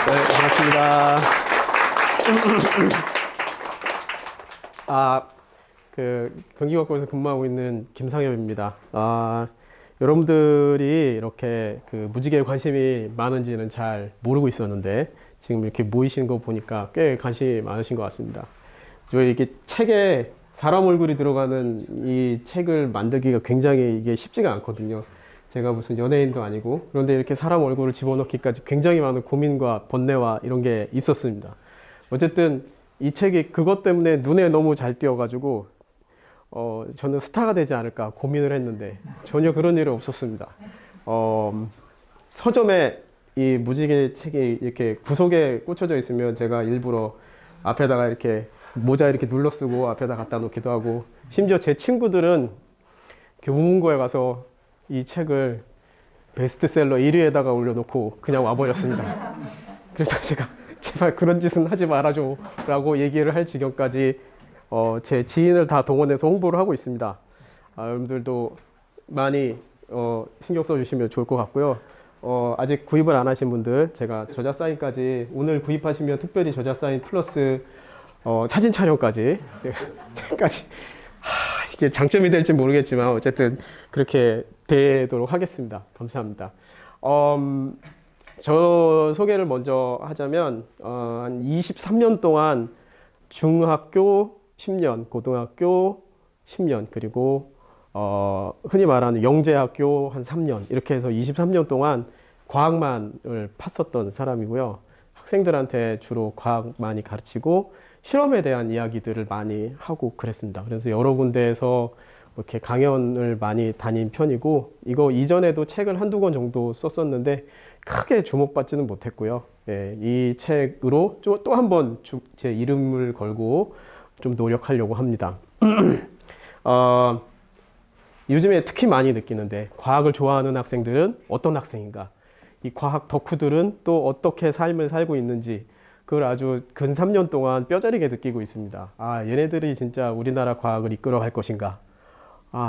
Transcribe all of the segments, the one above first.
반갑습니다. 경기과학고에서 근무하고 있는 김상엽입니다. 여러분들이 이렇게 그 무지개에 관심이 많은지는 잘 모르고 있었는데 지금 이렇게 모이신 거 보니까 꽤 관심이 많으신 것 같습니다. 이게 책에 사람 얼굴이 들어가는 이 책을 만들기가 굉장히 이게 쉽지가 않거든요. 제가 무슨 연예인도 아니고, 그런데 이렇게 사람 얼굴을 집어넣기까지 굉장히 많은 고민과 번뇌와 이런 게 있었습니다. 어쨌든 이 책이 그것 때문에 눈에 너무 잘 띄어가지고 저는 스타가 되지 않을까 고민을 했는데 전혀 그런 일이 없었습니다. 서점에 이 무지개 책이 이렇게 구석에 꽂혀져 있으면 제가 일부러 앞에다가 이렇게 모자 이렇게 눌러 쓰고 앞에다 갖다 놓기도 하고, 심지어 제 친구들은 교문고에 가서 이 책을 베스트셀러 1위에다가 올려놓고 그냥 와버렸습니다. 그래서 제가 제발 그런 짓은 하지 말아줘 라고 얘기를 할 지경까지 제 지인을 다 동원해서 홍보를 하고 있습니다. 여러분들도 많이 신경 써주시면 좋을 것 같고요. 아직 구입을 안 하신 분들 제가 저자 사인까지, 오늘 구입하시면 특별히 저자 사인 플러스 사진 촬영까지 이게 장점이 될지 모르겠지만 어쨌든 그렇게 되도록 하겠습니다. 감사합니다. 저 소개를 먼저 하자면 한 23년 동안 중학교 10년, 고등학교 10년, 그리고 흔히 말하는 영재학교 한 3년, 이렇게 해서 23년 동안 과학만을 팠었던 사람이고요. 학생들한테 주로 과학 많이 가르치고 실험에 대한 이야기들을 많이 하고 그랬습니다. 그래서 여러 군데에서 이렇게 강연을 많이 다닌 편이고, 이거 이전에도 책을 한두 권 정도 썼었는데 크게 주목받지는 못했고요. 예, 이 책으로 또 한 번 제 이름을 걸고 좀 노력하려고 합니다. 요즘에 특히 많이 느끼는데, 과학을 좋아하는 학생들은 어떤 학생인가? 이 과학 덕후들은 또 어떻게 삶을 살고 있는지, 그걸 아주 근 3년 동안 뼈저리게 느끼고 있습니다. 얘네들이 진짜 우리나라 과학을 이끌어 갈 것인가?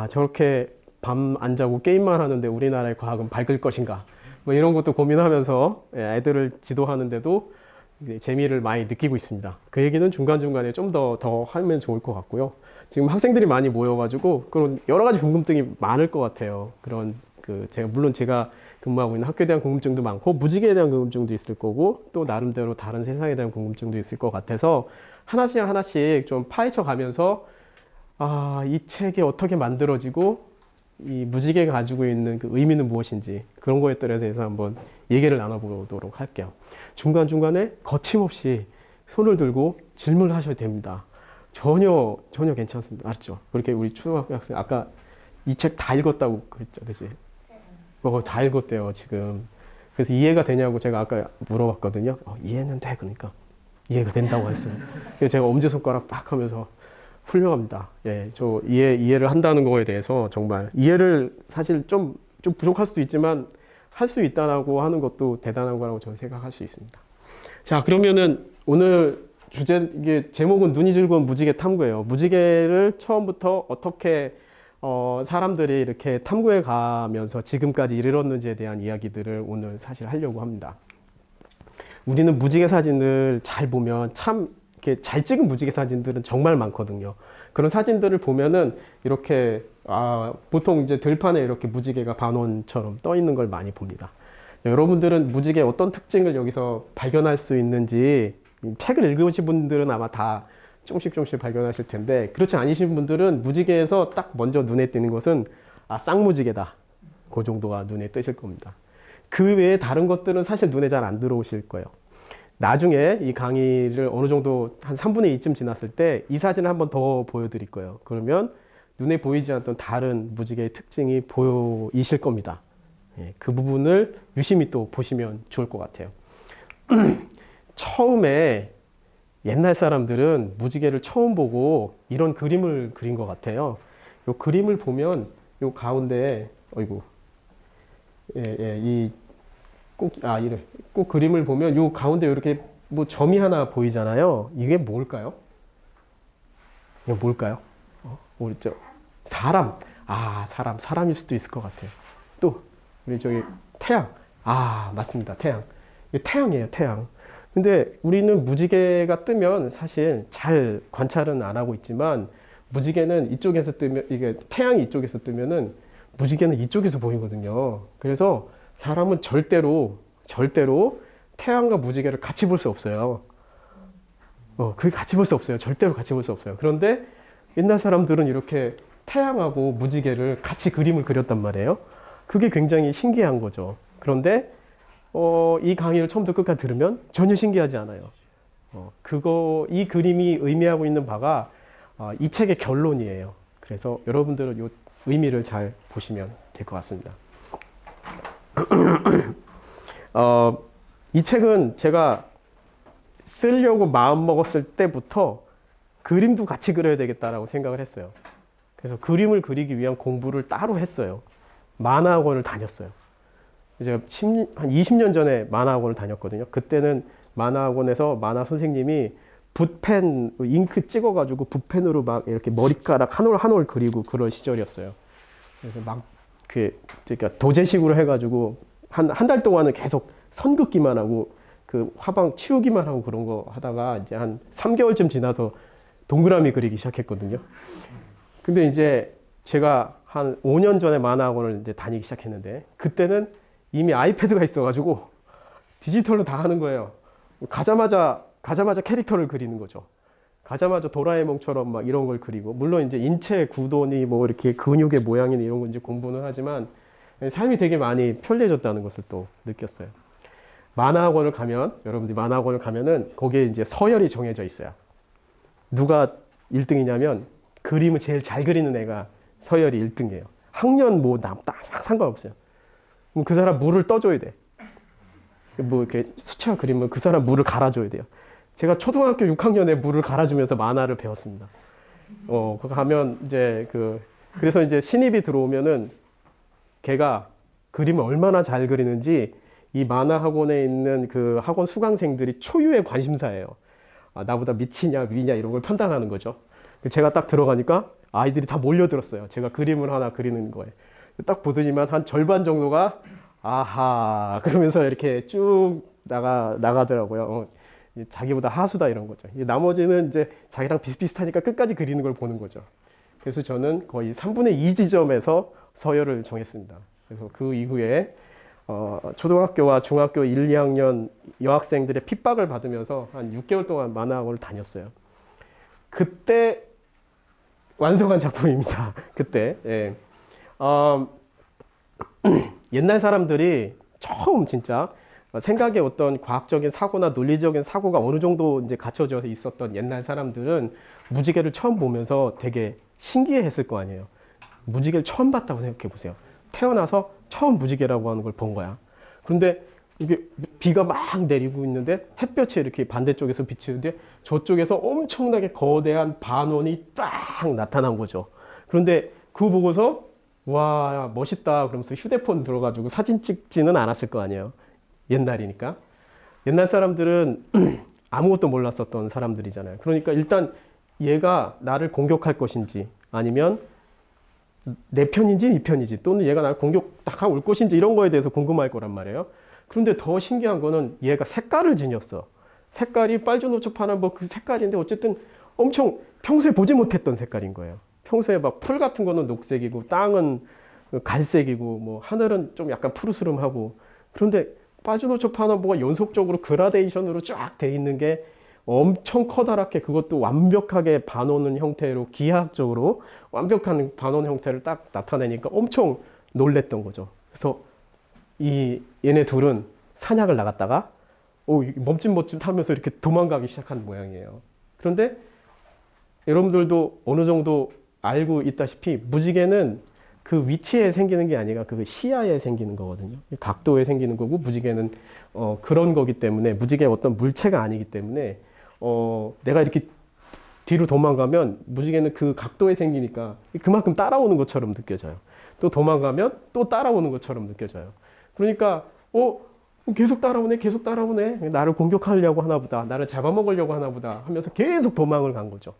저렇게 밤 안 자고 게임만 하는데 우리나라의 과학은 밝을 것인가? 뭐 이런 것도 고민하면서 애들을 지도하는데도 재미를 많이 느끼고 있습니다. 그 얘기는 중간중간에 좀 더 하면 좋을 것 같고요. 지금 학생들이 많이 모여가지고 그런 여러 가지 궁금증이 많을 것 같아요. 물론 제가 근무하고 있는 학교에 대한 궁금증도 많고, 무지개에 대한 궁금증도 있을 거고, 또 나름대로 다른 세상에 대한 궁금증도 있을 것 같아서 하나씩 좀 파헤쳐 가면서 이 책이 어떻게 만들어지고 이 무지개가 가지고 있는 그 의미는 무엇인지, 그런 거에 대해서 한번 얘기를 나눠보도록 할게요. 중간중간에 거침없이 손을 들고 질문을 하셔도 됩니다. 전혀 괜찮습니다. 알았죠? 그렇게 우리 초등학교 학생 아까 이 책 다 읽었다고 그랬죠, 그지? 다 읽었대요 지금. 그래서 이해가 되냐고 제가 아까 물어봤거든요. 이해는 돼. 그러니까 이해가 된다고 했어요. 그래서 제가 엄지손가락 딱 하면서 훌륭합니다. 예, 저 이해를 한다는 거에 대해서 정말 이해를 사실 좀 부족할 수도 있지만 할 수 있다라고 하는 것도 대단한 거라고 저는 생각할 수 있습니다. 자, 그러면은 오늘 이게 제목은 눈이 즐거운 무지개 탐구예요. 무지개를 처음부터 어떻게 사람들이 이렇게 탐구해 가면서 지금까지 이르렀는지에 대한 이야기들을 오늘 사실 하려고 합니다. 우리는 무지개 사진을 잘 보면 참 이렇게 잘 찍은 무지개 사진들은 정말 많거든요. 그런 사진들을 보면은 이렇게 보통 이제 들판에 이렇게 무지개가 반원처럼 떠 있는 걸 많이 봅니다. 여러분들은 무지개의 어떤 특징을 여기서 발견할 수 있는지, 책을 읽으신 분들은 아마 다 조금씩 발견하실 텐데, 그렇지 않으신 분들은 무지개에서 딱 먼저 눈에 띄는 것은 쌍무지개다, 그 정도가 눈에 뜨실 겁니다. 그 외에 다른 것들은 사실 눈에 잘 안 들어오실 거예요. 나중에 이 강의를 어느 정도 한 3분의 2쯤 지났을 때 이 사진을 한번 더 보여드릴 거예요. 그러면 눈에 보이지 않던 다른 무지개의 특징이 보이실 겁니다. 그 부분을 유심히 또 보시면 좋을 것 같아요. 처음에 옛날 사람들은 무지개를 처음 보고 이런 그림을 그린 것 같아요. 이 그림을 보면 이 가운데, 꼭 그림을 보면 이 가운데 이렇게 뭐 점이 하나 보이잖아요. 이게 뭘까요? 이거 뭘까요? 모르죠? 사람. 사람일 수도 있을 것 같아요. 또 우리 저기 태양. 맞습니다. 태양. 이게 태양이에요. 태양. 근데 우리는 무지개가 뜨면 사실 잘 관찰은 안 하고 있지만 무지개는 이쪽에서 뜨면 이게 태양이 이쪽에서 뜨면은 무지개는 이쪽에서 보이거든요. 그래서 사람은 절대로 태양과 무지개를 같이 볼 수 없어요. 그게 같이 볼 수 없어요. 절대로 같이 볼 수 없어요. 그런데 옛날 사람들은 이렇게 태양하고 무지개를 같이 그림을 그렸단 말이에요. 그게 굉장히 신기한 거죠. 그런데 이 강의를 처음부터 끝까지 들으면 전혀 신기하지 않아요. 이 그림이 의미하고 있는 바가 이 책의 결론이에요. 그래서 여러분들은 이 의미를 잘 보시면 될 것 같습니다. 이 책은 제가 쓰려고 마음 먹었을 때부터 그림도 같이 그려야 되겠다라고 생각을 했어요. 그래서 그림을 그리기 위한 공부를 따로 했어요. 만화학원을 다녔어요. 제가 한 20년 전에 만화학원을 다녔거든요. 그때는 만화학원에서 만화 선생님이 붓펜, 잉크 찍어가지고 붓펜으로 막 이렇게 머리카락 한 올 한 올 그리고 그런 시절이었어요. 그래서 막 그러니까 도제식으로 해가지고 한 달 동안은 계속 선 긋기만 하고 그 화방 치우기만 하고 그런 거 하다가 이제 한 3개월쯤 지나서 동그라미 그리기 시작했거든요. 근데 이제 제가 한 5년 전에 만화학원을 이제 다니기 시작했는데 그때는 이미 아이패드가 있어가지고 디지털로 다 하는 거예요. 가자마자 캐릭터를 그리는 거죠. 가자마자 도라에몽처럼 막 이런 걸 그리고 물론 이제 인체 구도니 뭐 이렇게 근육의 모양이니 이런 거 이제 공부는 하지만 삶이 되게 많이 편리해졌다는 것을 또 느꼈어요. 만화학원을 가면 여러분들이 만화학원을 가면은 거기에 이제 서열이 정해져 있어요. 누가 1등이냐면 그림을 제일 잘 그리는 애가 서열이 1등이에요. 학년 뭐 상관없어요. 그럼 그 사람 물을 떠줘야 돼. 뭐 이렇게 수채화 그리면 그 사람 물을 갈아줘야 돼요. 제가 초등학교 6학년에 물을 갈아주면서 만화를 배웠습니다. 그 가면 이제 그래서 이제 신입이 들어오면은 걔가 그림을 얼마나 잘 그리는지 이 만화 학원에 있는 그 학원 수강생들이 초유의 관심사예요. 나보다 밑이냐 위냐 이런 걸 판단하는 거죠. 제가 딱 들어가니까 아이들이 다 몰려들었어요. 제가 그림을 하나 그리는 거에. 딱 보더니만 한 절반 정도가 아하 그러면서 이렇게 쭉 나가더라고요. 자기보다 하수다 이런 거죠. 나머지는 이제 자기랑 비슷비슷하니까 끝까지 그리는 걸 보는 거죠. 그래서 저는 거의 3분의 2 지점에서 서열을 정했습니다. 그래서 그 이후에 초등학교와 중학교 1, 2학년 여학생들의 핍박을 받으면서 한 6개월 동안 만화학원을 다녔어요. 그때 완성한 작품입니다. 그때. 예. 옛날 사람들이 처음 진짜 생각의 어떤 과학적인 사고나 논리적인 사고가 어느 정도 이제 갖춰져 있었던 옛날 사람들은 무지개를 처음 보면서 되게 신기해했을 거 아니에요. 무지개를 처음 봤다고 생각해 보세요. 태어나서 처음 무지개라고 하는 걸 본 거야. 그런데 이게 비가 막 내리고 있는데 햇볕이 이렇게 반대쪽에서 비치는데 저쪽에서 엄청나게 거대한 반원이 딱 나타난 거죠. 그런데 그거 보고서 와 멋있다 그러면서 휴대폰 들어가지고 사진 찍지는 않았을 거 아니에요. 옛날이니까. 옛날 사람들은 아무것도 몰랐었던 사람들이잖아요. 그러니까 일단 얘가 나를 공격할 것인지 아니면 내 편인지 네 편인지 또는 얘가 나를 공격하고 올 것인지 이런 거에 대해서 궁금할 거란 말이에요. 그런데 더 신기한 거는 얘가 색깔을 지녔어. 색깔이 빨주노초파나 뭐 그 색깔인데 어쨌든 엄청 평소에 보지 못했던 색깔인 거예요. 평소에 막 풀 같은 거는 녹색이고 땅은 갈색이고 뭐 하늘은 좀 약간 푸르스름하고 그런데 빨주노초파나 뭐가 연속적으로 그라데이션으로 쫙 돼 있는 게 엄청 커다랗게 그것도 완벽하게 반오는 형태로 기하학적으로 완벽한 반원 형태를 딱 나타내니까 엄청 놀랬던 거죠. 그래서 얘네 둘은 사냥을 나갔다가 멈칫멈칫 하면서 이렇게 도망가기 시작한 모양이에요. 그런데 여러분들도 어느 정도 알고 있다시피 무지개는 그 위치에 생기는 게 아니라 그 시야에 생기는 거거든요. 각도에 생기는 거고 무지개는 그런 거기 때문에 무지개가 어떤 물체가 아니기 때문에 내가 이렇게 뒤로 도망가면 무지개는 그 각도에 생기니까 그만큼 따라오는 것처럼 느껴져요. 또 도망가면 또 따라오는 것처럼 느껴져요. 그러니까 계속 따라오네. 나를 공격하려고 하나 보다. 나를 잡아먹으려고 하나 보다 하면서 계속 도망을 간 거죠.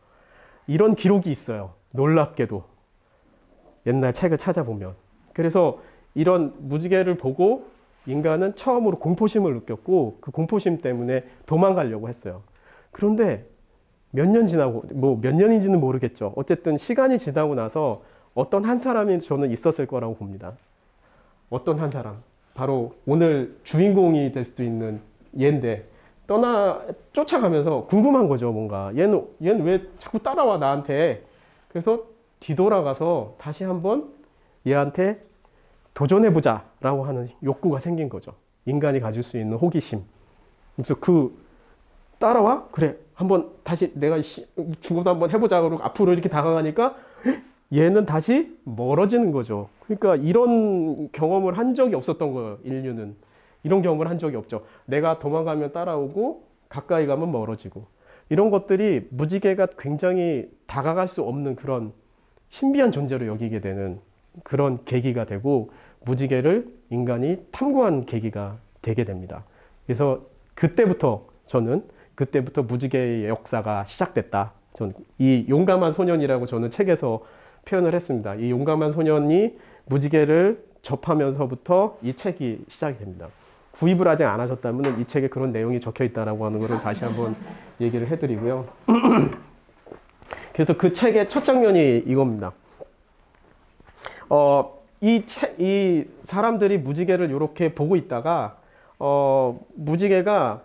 이런 기록이 있어요. 놀랍게도. 옛날 책을 찾아보면. 그래서 이런 무지개를 보고 인간은 처음으로 공포심을 느꼈고 그 공포심 때문에 도망가려고 했어요. 그런데 몇 년 지나고 뭐 몇 년인지는 모르겠죠. 어쨌든 시간이 지나고 나서 어떤 한 사람이 저는 있었을 거라고 봅니다. 어떤 한 사람. 바로 오늘 주인공이 될 수도 있는 얘인데 쫓아가면서 궁금한 거죠, 뭔가. 얘는 왜 자꾸 따라와, 나한테. 그래서 뒤돌아가서 다시 한번 얘한테 도전해보자 라고 하는 욕구가 생긴 거죠. 인간이 가질 수 있는 호기심. 그래서 따라와? 그래. 한번 다시 내가 죽어도 한번 해보자. 그러고 앞으로 이렇게 다가가니까 얘는 다시 멀어지는 거죠. 그러니까 이런 경험을 한 적이 없었던 거예요, 인류는. 이런 경험을 한 적이 없죠. 내가 도망가면 따라오고 가까이 가면 멀어지고. 이런 것들이 무지개가 굉장히 다가갈 수 없는 그런 신비한 존재로 여기게 되는 그런 계기가 되고 무지개를 인간이 탐구한 계기가 되게 됩니다. 그래서 저는 그때부터 무지개의 역사가 시작됐다. 저는 이 용감한 소년이라고 저는 책에서 표현을 했습니다. 이 용감한 소년이 무지개를 접하면서부터 이 책이 시작이 됩니다. 구입을 아직 안 하셨다면 이 책에 그런 내용이 적혀 있다라고 하는 것을 다시 한번 얘기를 해드리고요. 그래서 그 책의 첫 장면이 이겁니다. 이 사람들이 무지개를 이렇게 보고 있다가 무지개가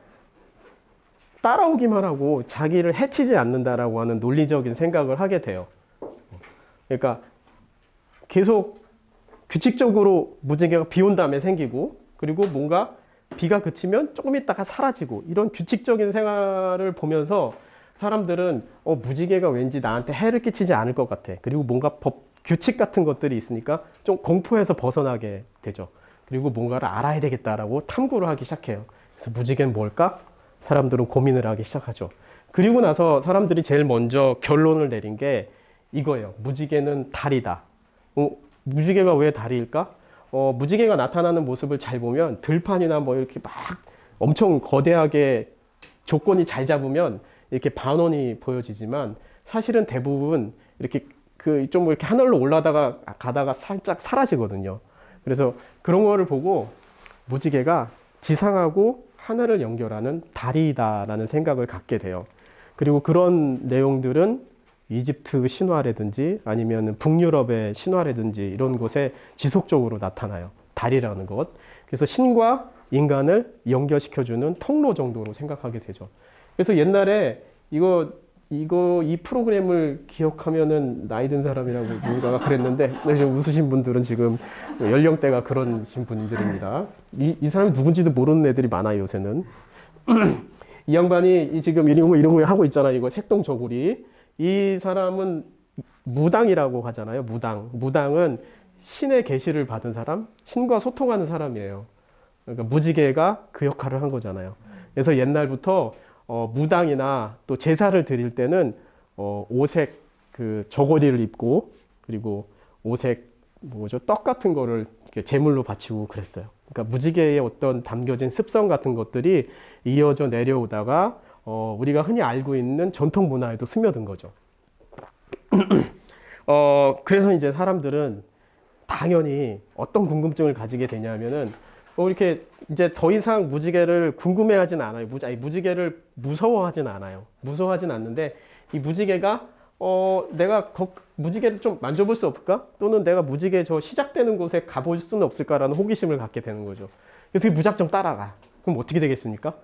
따라오기만 하고 자기를 해치지 않는다라고 하는 논리적인 생각을 하게 돼요. 그러니까 계속 규칙적으로 무지개가 비 온 다음에 생기고 그리고 뭔가 비가 그치면 조금 있다가 사라지고 이런 규칙적인 생활을 보면서 사람들은 무지개가 왠지 나한테 해를 끼치지 않을 것 같아. 그리고 뭔가 규칙 같은 것들이 있으니까 좀 공포에서 벗어나게 되죠. 그리고 뭔가를 알아야 되겠다라고 탐구를 하기 시작해요. 그래서 무지개는 뭘까? 사람들은 고민을 하기 시작하죠. 그리고 나서 사람들이 제일 먼저 결론을 내린 게 이거예요. 무지개는 달이다. 무지개가 왜 달일까? 무지개가 나타나는 모습을 잘 보면 들판이나 뭐 이렇게 막 엄청 거대하게 조건이 잘 잡으면 이렇게 반원이 보여지지만 사실은 대부분 이렇게 좀 이렇게 하늘로 올라다가 가다가 살짝 사라지거든요. 그래서 그런 거를 보고 무지개가 지상하고 하늘을 연결하는 달이다라는 생각을 갖게 돼요. 그리고 그런 내용들은 이집트 신화라든지 아니면 북유럽의 신화라든지 이런 곳에 지속적으로 나타나요. 달이라는 것. 그래서 신과 인간을 연결시켜주는 통로 정도로 생각하게 되죠. 그래서 옛날에 이 프로그램을 기억하면은 나이 든 사람이라고 누군가가 그랬는데 지금 웃으신 분들은 지금 연령대가 그런신 분들입니다. 이 사람이 누군지도 모르는 애들이 많아요, 요새는. 이 양반이 지금 이런 거 하고 있잖아요. 이거 색동저고리. 이 사람은 무당이라고 하잖아요. 무당은 신의 계시를 받은 사람, 신과 소통하는 사람이에요. 그러니까 무지개가 그 역할을 한 거잖아요. 그래서 옛날부터 무당이나 또 제사를 드릴 때는 오색 저고리를 입고 그리고 오색 떡 같은 거를 이렇게 제물로 바치고 그랬어요. 그러니까 무지개에 어떤 담겨진 습성 같은 것들이 이어져 내려오다가 우리가 흔히 알고 있는 전통 문화에도 스며든 거죠. 그래서 이제 사람들은 당연히 어떤 궁금증을 가지게 되냐면은 이렇게 이제 더 이상 무지개를 궁금해하진 않아요. 무지개를 무서워하진 않아요. 무서워하진 않는데 이 무지개가 내가 무지개를 좀 만져볼 수 없을까? 또는 내가 무지개 시작되는 곳에 가볼 수는 없을까라는 호기심을 갖게 되는 거죠. 그래서 무작정 따라가. 그럼 어떻게 되겠습니까?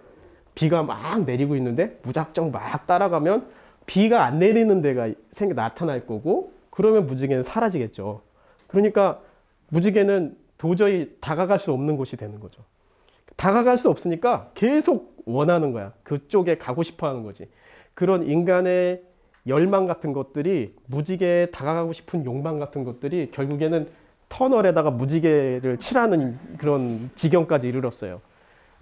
비가 막 내리고 있는데 무작정 막 따라가면 비가 안 내리는 데가 나타날 거고 그러면 무지개는 사라지겠죠. 그러니까 무지개는 도저히 다가갈 수 없는 곳이 되는 거죠. 다가갈 수 없으니까 계속 원하는 거야. 그쪽에 가고 싶어 하는 거지. 그런 인간의 열망 같은 것들이 무지개에 다가가고 싶은 욕망 같은 것들이 결국에는 터널에다가 무지개를 칠하는 그런 지경까지 이르렀어요.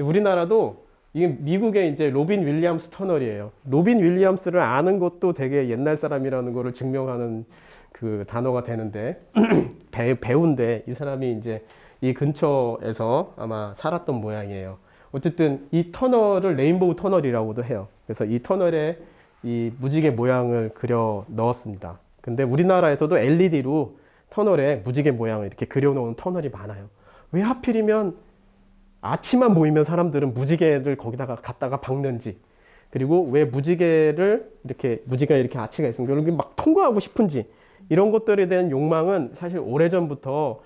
우리나라도 이게 미국의 이제 로빈 윌리엄스 터널이에요. 로빈 윌리엄스를 아는 것도 되게 옛날 사람이라는 거를 증명하는 그 단어가 되는데 배우인데 이 사람이 이제 이 근처에서 아마 살았던 모양이에요. 어쨌든 이 터널을 레인보우 터널이라고도 해요. 그래서 이 터널에 이 무지개 모양을 그려 넣었습니다. 근데 우리나라에서도 LED로 터널에 무지개 모양을 이렇게 그려 놓은 터널이 많아요. 왜 하필이면 아치만 보이면 사람들은 무지개를 거기다가 갖다가 박는지, 그리고 왜 무지개가 이렇게 아치가 있으면 여기 막 통과하고 싶은지, 이런 것들에 대한 욕망은 사실 오래전부터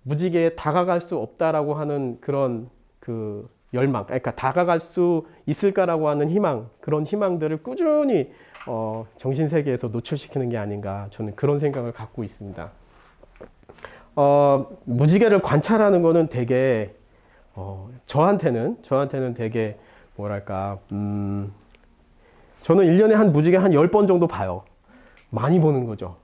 무지개에 다가갈 수 없다라고 하는 그런 그 열망, 그러니까 다가갈 수 있을까라고 하는 희망, 그런 희망들을 꾸준히 정신세계에서 노출시키는 게 아닌가, 저는 그런 생각을 갖고 있습니다. 무지개를 관찰하는 거는 되게 저한테는 되게 뭐랄까, 저는 1년에 한 무지개 한 10번 정도 봐요. 많이 보는 거죠.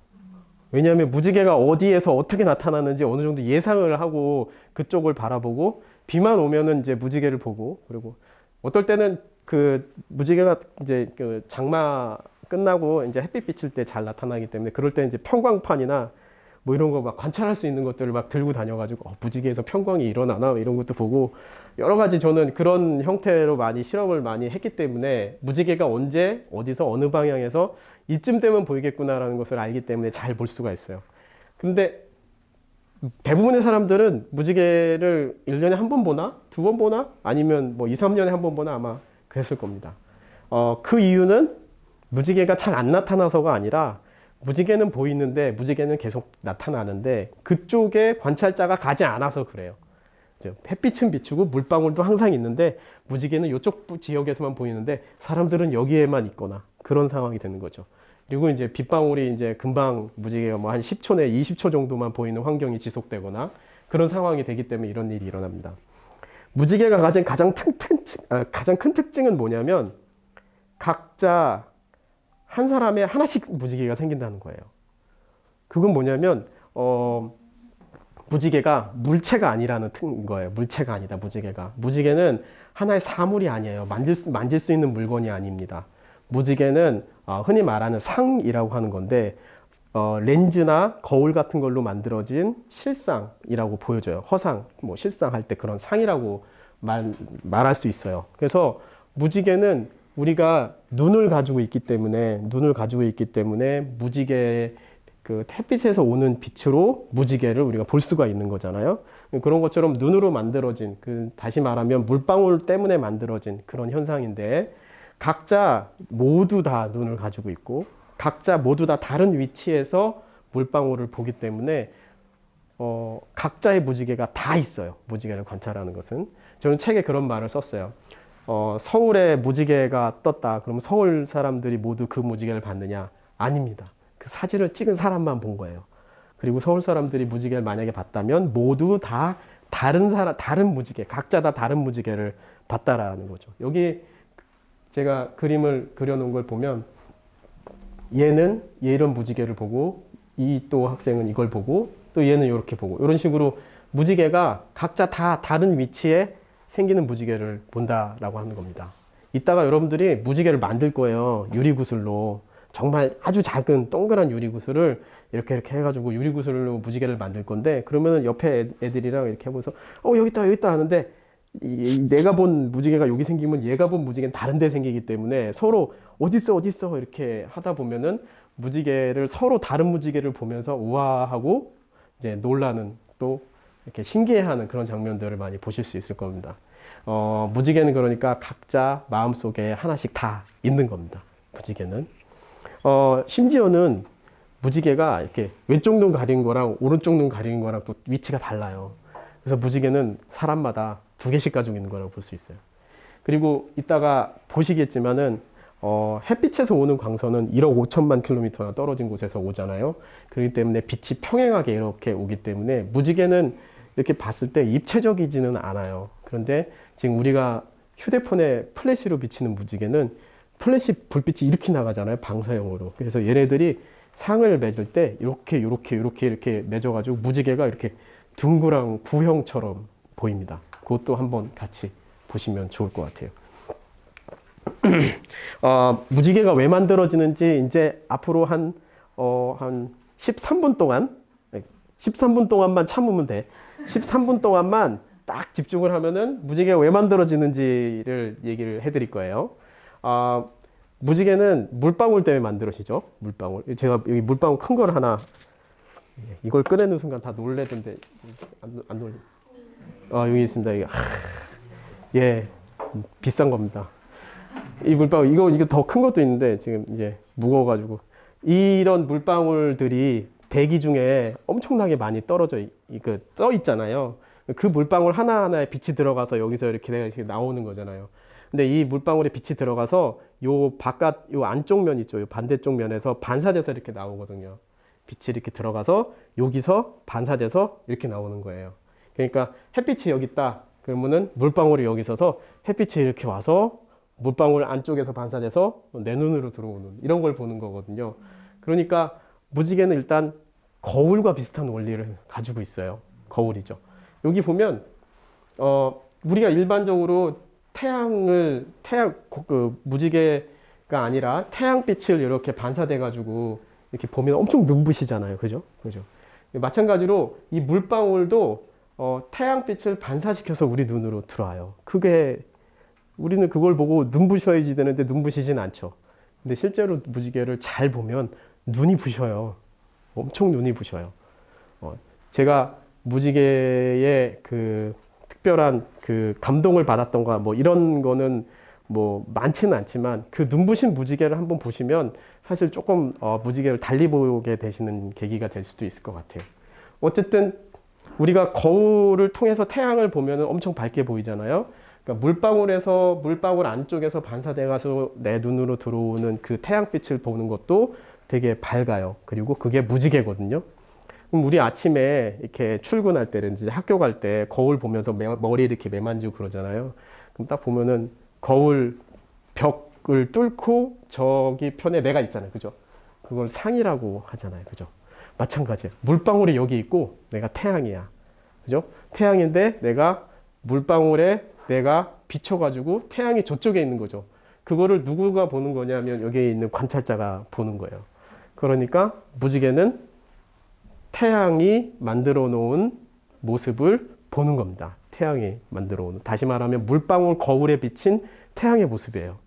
왜냐하면 무지개가 어디에서 어떻게 나타나는지 어느 정도 예상을 하고 그쪽을 바라보고, 비만 오면은 이제 무지개를 보고, 그리고 어떨 때는 그 무지개가 이제 그 장마 끝나고 이제 햇빛 비칠 때 잘 나타나기 때문에, 그럴 때 이제 평광판이나 뭐 이런 거 막 관찰할 수 있는 것들을 막 들고 다녀가지고 무지개에서 평광이 일어나나 이런 것도 보고, 여러 가지 저는 그런 형태로 많이 실험을 많이 했기 때문에 무지개가 언제 어디서 어느 방향에서 이쯤 되면 보이겠구나라는 것을 알기 때문에 잘 볼 수가 있어요. 근데 대부분의 사람들은 무지개를 1년에 한 번 보나? 2번 보나? 아니면 뭐 2, 3년에 한 번 보나? 아마 그랬을 겁니다. 그 이유는 무지개가 잘 안 나타나서가 아니라, 무지개는 보이는데, 무지개는 계속 나타나는데 그쪽에 관찰자가 가지 않아서 그래요. 햇빛은 비추고 물방울도 항상 있는데 무지개는 이쪽 지역에서만 보이는데 사람들은 여기에만 있거나 그런 상황이 되는 거죠. 그리고 이제 빗방울이 이제 금방 무지개가 뭐 한 10초 내 20초 정도만 보이는 환경이 지속되거나 그런 상황이 되기 때문에 이런 일이 일어납니다. 무지개가 가진 가장 큰 특징은 뭐냐면, 각자 한 사람에 하나씩 무지개가 생긴다는 거예요. 그건 뭐냐면 무지개가 물체가 아니라는 거예요. 물체가 아니다, 무지개가. 무지개는 하나의 사물이 아니에요. 만질 수 있는 물건이 아닙니다. 무지개는 흔히 말하는 상이라고 하는 건데, 렌즈나 거울 같은 걸로 만들어진 실상이라고 보여져요. 허상, 뭐 실상 할 때 그런 상이라고 말할 수 있어요. 그래서 무지개는 우리가 눈을 가지고 있기 때문에 무지개, 그 햇빛에서 오는 빛으로 무지개를 우리가 볼 수가 있는 거잖아요. 그런 것처럼 눈으로 만들어진, 다시 말하면 물방울 때문에 만들어진 그런 현상인데, 각자 모두 다 눈을 가지고 있고 각자 모두 다 다른 위치에서 물방울을 보기 때문에 각자의 무지개가 다 있어요. 무지개를 관찰하는 것은. 저는 책에 그런 말을 썼어요. 서울에 무지개가 떴다. 그럼 서울 사람들이 모두 그 무지개를 봤느냐? 아닙니다. 그 사진을 찍은 사람만 본 거예요. 그리고 서울 사람들이 무지개를 만약에 봤다면 모두 다 다른 무지개, 각자 다 다른 무지개를 봤다라는 거죠. 여기 제가 그림을 그려놓은 걸 보면, 얘는 이런 무지개를 보고, 이 또 학생은 이걸 보고, 또 얘는 이렇게 보고, 이런 식으로 무지개가 각자 다 다른 위치에 생기는 무지개를 본다라고 하는 겁니다. 이따가 여러분들이 무지개를 만들 거예요. 유리구슬로. 정말 아주 작은 동그란 유리구슬을 이렇게 해가지고 유리구슬로 무지개를 만들 건데, 그러면 옆에 애들이랑 이렇게 해보면서 여기 있다 하는데, 내가 본 무지개가 여기 생기면 얘가 본 무지개는 다른 데 생기기 때문에 서로 어딨어 이렇게 하다 보면은 무지개를, 서로 다른 무지개를 보면서 우아하고 이제 놀라는, 또 이렇게 신기해하는 그런 장면들을 많이 보실 수 있을 겁니다. 무지개는 그러니까 각자 마음속에 하나씩 다 있는 겁니다. 무지개는. 심지어는 무지개가 이렇게 왼쪽 눈 가린 거랑 오른쪽 눈 가린 거랑 또 위치가 달라요. 그래서 무지개는 사람마다 2개씩 가지고 있는 거라고 볼 수 있어요. 그리고 이따가 보시겠지만은 햇빛에서 오는 광선은 1억 5천만 킬로미터나 떨어진 곳에서 오잖아요. 그렇기 때문에 빛이 평행하게 이렇게 오기 때문에 무지개는 이렇게 봤을 때 입체적이지는 않아요. 그런데 지금 우리가 휴대폰에 플래시로 비치는 무지개는 플래시 불빛이 이렇게 나가잖아요. 방사형으로. 그래서 얘네들이 상을 맺을 때 이렇게 맺어가지고 무지개가 이렇게 둥그랑 구형처럼 보입니다. 그것도 한번 같이 보시면 좋을 것 같아요. 무지개가 왜 만들어지는지 이제 앞으로 한 13분 동안만 참으면 돼. 13분 동안만 딱 집중을 하면은 무지개가 왜 만들어지는지를 얘기를 해드릴 거예요. 무지개는 물방울 때문에 만들어지죠. 물방울. 제가 여기 물방울 큰 걸 하나, 이걸 꺼내는 순간 다 놀래던데 안 놀래. 여기 있습니다. 이게 예, 비싼 겁니다. 이 물방울 이거 더 큰 것도 있는데 지금 이제 무거워가지고 이런 물방울들이 대기 중에 엄청나게 많이 떠 있잖아요. 그 물방울 하나하나에 빛이 들어가서 여기서 이렇게 나오는 거잖아요. 근데 이 물방울에 빛이 들어가서 요 안쪽 면 있죠. 요 반대쪽 면에서 반사돼서 이렇게 나오거든요. 빛이 이렇게 들어가서 여기서 반사돼서 이렇게 나오는 거예요. 그러니까 햇빛이 여기 있다. 그러면은 물방울이 여기 있어서 햇빛이 이렇게 와서 물방울 안쪽에서 반사돼서 내 눈으로 들어오는 이런 걸 보는 거거든요. 그러니까 무지개는 일단 거울과 비슷한 원리를 가지고 있어요. 거울이죠. 여기 보면 우리가 일반적으로 무지개가 아니라 태양빛을 이렇게 반사돼 가지고 이렇게 보면 엄청 눈부시잖아요. 그죠? 마찬가지로 이 물방울도 태양빛을 반사시켜서 우리 눈으로 들어와요. 우리는 그걸 보고 눈부셔야지 되는데 눈부시진 않죠. 근데 실제로 무지개를 잘 보면 눈이 부셔요. 엄청 눈이 부셔요. 제가 무지개의 그 특별한 그 감동을 받았던가 뭐 이런 거는 뭐 많지는 않지만 그 눈부신 무지개를 한번 보시면 사실 조금 무지개를 달리 보게 되시는 계기가 될 수도 있을 것 같아요. 어쨌든 우리가 거울을 통해서 태양을 보면 엄청 밝게 보이잖아요. 그러니까 물방울 안쪽에서 반사돼 가서 내 눈으로 들어오는 그 태양빛을 보는 것도 되게 밝아요. 그리고 그게 무지개거든요. 그럼 우리 아침에 이렇게 출근할 때든지 학교 갈 때 거울 보면서 머리 이렇게 매만지고 그러잖아요. 그럼 딱 보면은 거울 벽을 뚫고 저기 편에 내가 있잖아요. 그죠? 그걸 상이라고 하잖아요. 그죠? 마찬가지예요. 물방울이 여기 있고 내가 태양이야. 그죠? 태양인데 물방울에 내가 비춰가지고 태양이 저쪽에 있는 거죠. 그거를 누구가 보는 거냐면 여기에 있는 관찰자가 보는 거예요. 그러니까 무지개는 태양이 만들어 놓은 모습을 보는 겁니다. 태양이 만들어 오는. 다시 말하면 물방울 거울에 비친 태양의 모습이에요.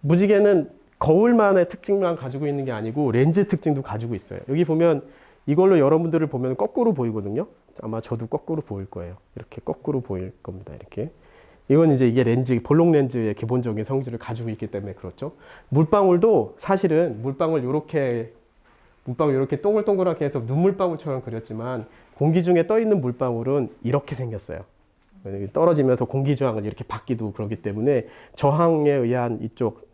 무지개는 거울만의 특징만 가지고 있는 게 아니고 렌즈 특징도 가지고 있어요. 여기 보면 이걸로 여러분들을 보면 거꾸로 보이거든요. 아마 저도 거꾸로 보일 거예요. 이렇게 거꾸로 보일 겁니다. 이렇게. 이건 이제 이게 볼록 렌즈의 기본적인 성질을 가지고 있기 때문에 그렇죠. 물방울도 사실은 물방울 이렇게 동글동글하게 해서 눈물방울처럼 그렸지만 공기 중에 떠 있는 물방울은 이렇게 생겼어요. 떨어지면서 공기 저항을 이렇게 받기도 그렇기 때문에 저항에 의한 이쪽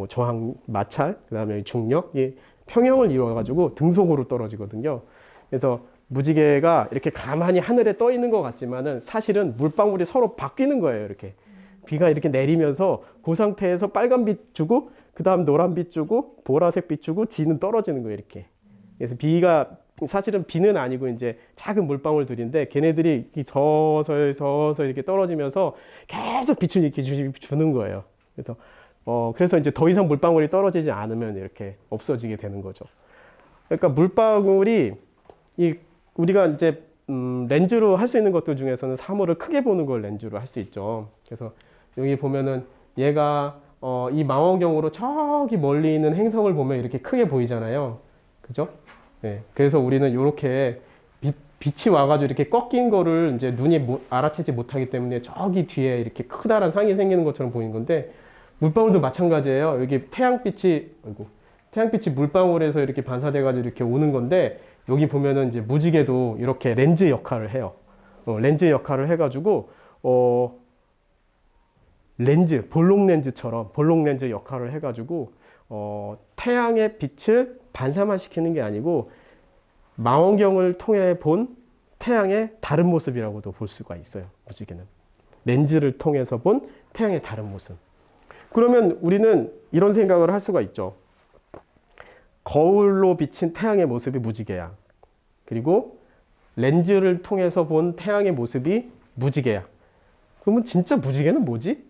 저항 마찰, 그다음에 중력이 평형을 이루어가지고 등속으로 떨어지거든요. 그래서 무지개가 이렇게 가만히 하늘에 떠 있는 것 같지만은 사실은 물방울이 서로 바뀌는 거예요. 이렇게 비가 이렇게 내리면서 그 상태에서 빨간빛 주고 그다음 노란빛 주고 보라색빛 주고 지는 떨어지는 거예요. 이렇게. 그래서 사실은 비는 아니고 이제 작은 물방울들인데 걔네들이 서서히 이렇게 떨어지면서 계속 빛을 이렇게 주는 거예요. 그래서 이제 더 이상 물방울이 떨어지지 않으면 이렇게 없어지게 되는 거죠. 그러니까 물방울이 우리가 이제 렌즈로 할 수 있는 것들 중에서는 사물을 크게 보는 걸 렌즈로 할 수 있죠. 그래서 여기 보면은 얘가 이 망원경으로 저기 멀리 있는 행성을 보면 이렇게 크게 보이잖아요. 그죠? 네. 그래서 우리는 이렇게 빛이 와가지고 이렇게 꺾인 거를 이제 눈이 알아채지 못하기 때문에 저기 뒤에 이렇게 크다란 상이 생기는 것처럼 보이는 건데 물방울도 마찬가지예요. 여기 태양빛이 물방울에서 이렇게 반사돼가지고 이렇게 오는 건데 여기 보면은 이제 무지개도 이렇게 렌즈 역할을 해요. 렌즈 역할을 해가지고 볼록 렌즈 역할을 해가지고 태양의 빛을 반사만 시키는 게 아니고 망원경을 통해 본 태양의 다른 모습이라고도 볼 수가 있어요. 무지개는 렌즈를 통해서 본 태양의 다른 모습. 그러면 우리는 이런 생각을 할 수가 있죠. 거울로 비친 태양의 모습이 무지개야. 그리고 렌즈를 통해서 본 태양의 모습이 무지개야. 그러면 진짜 무지개는 뭐지?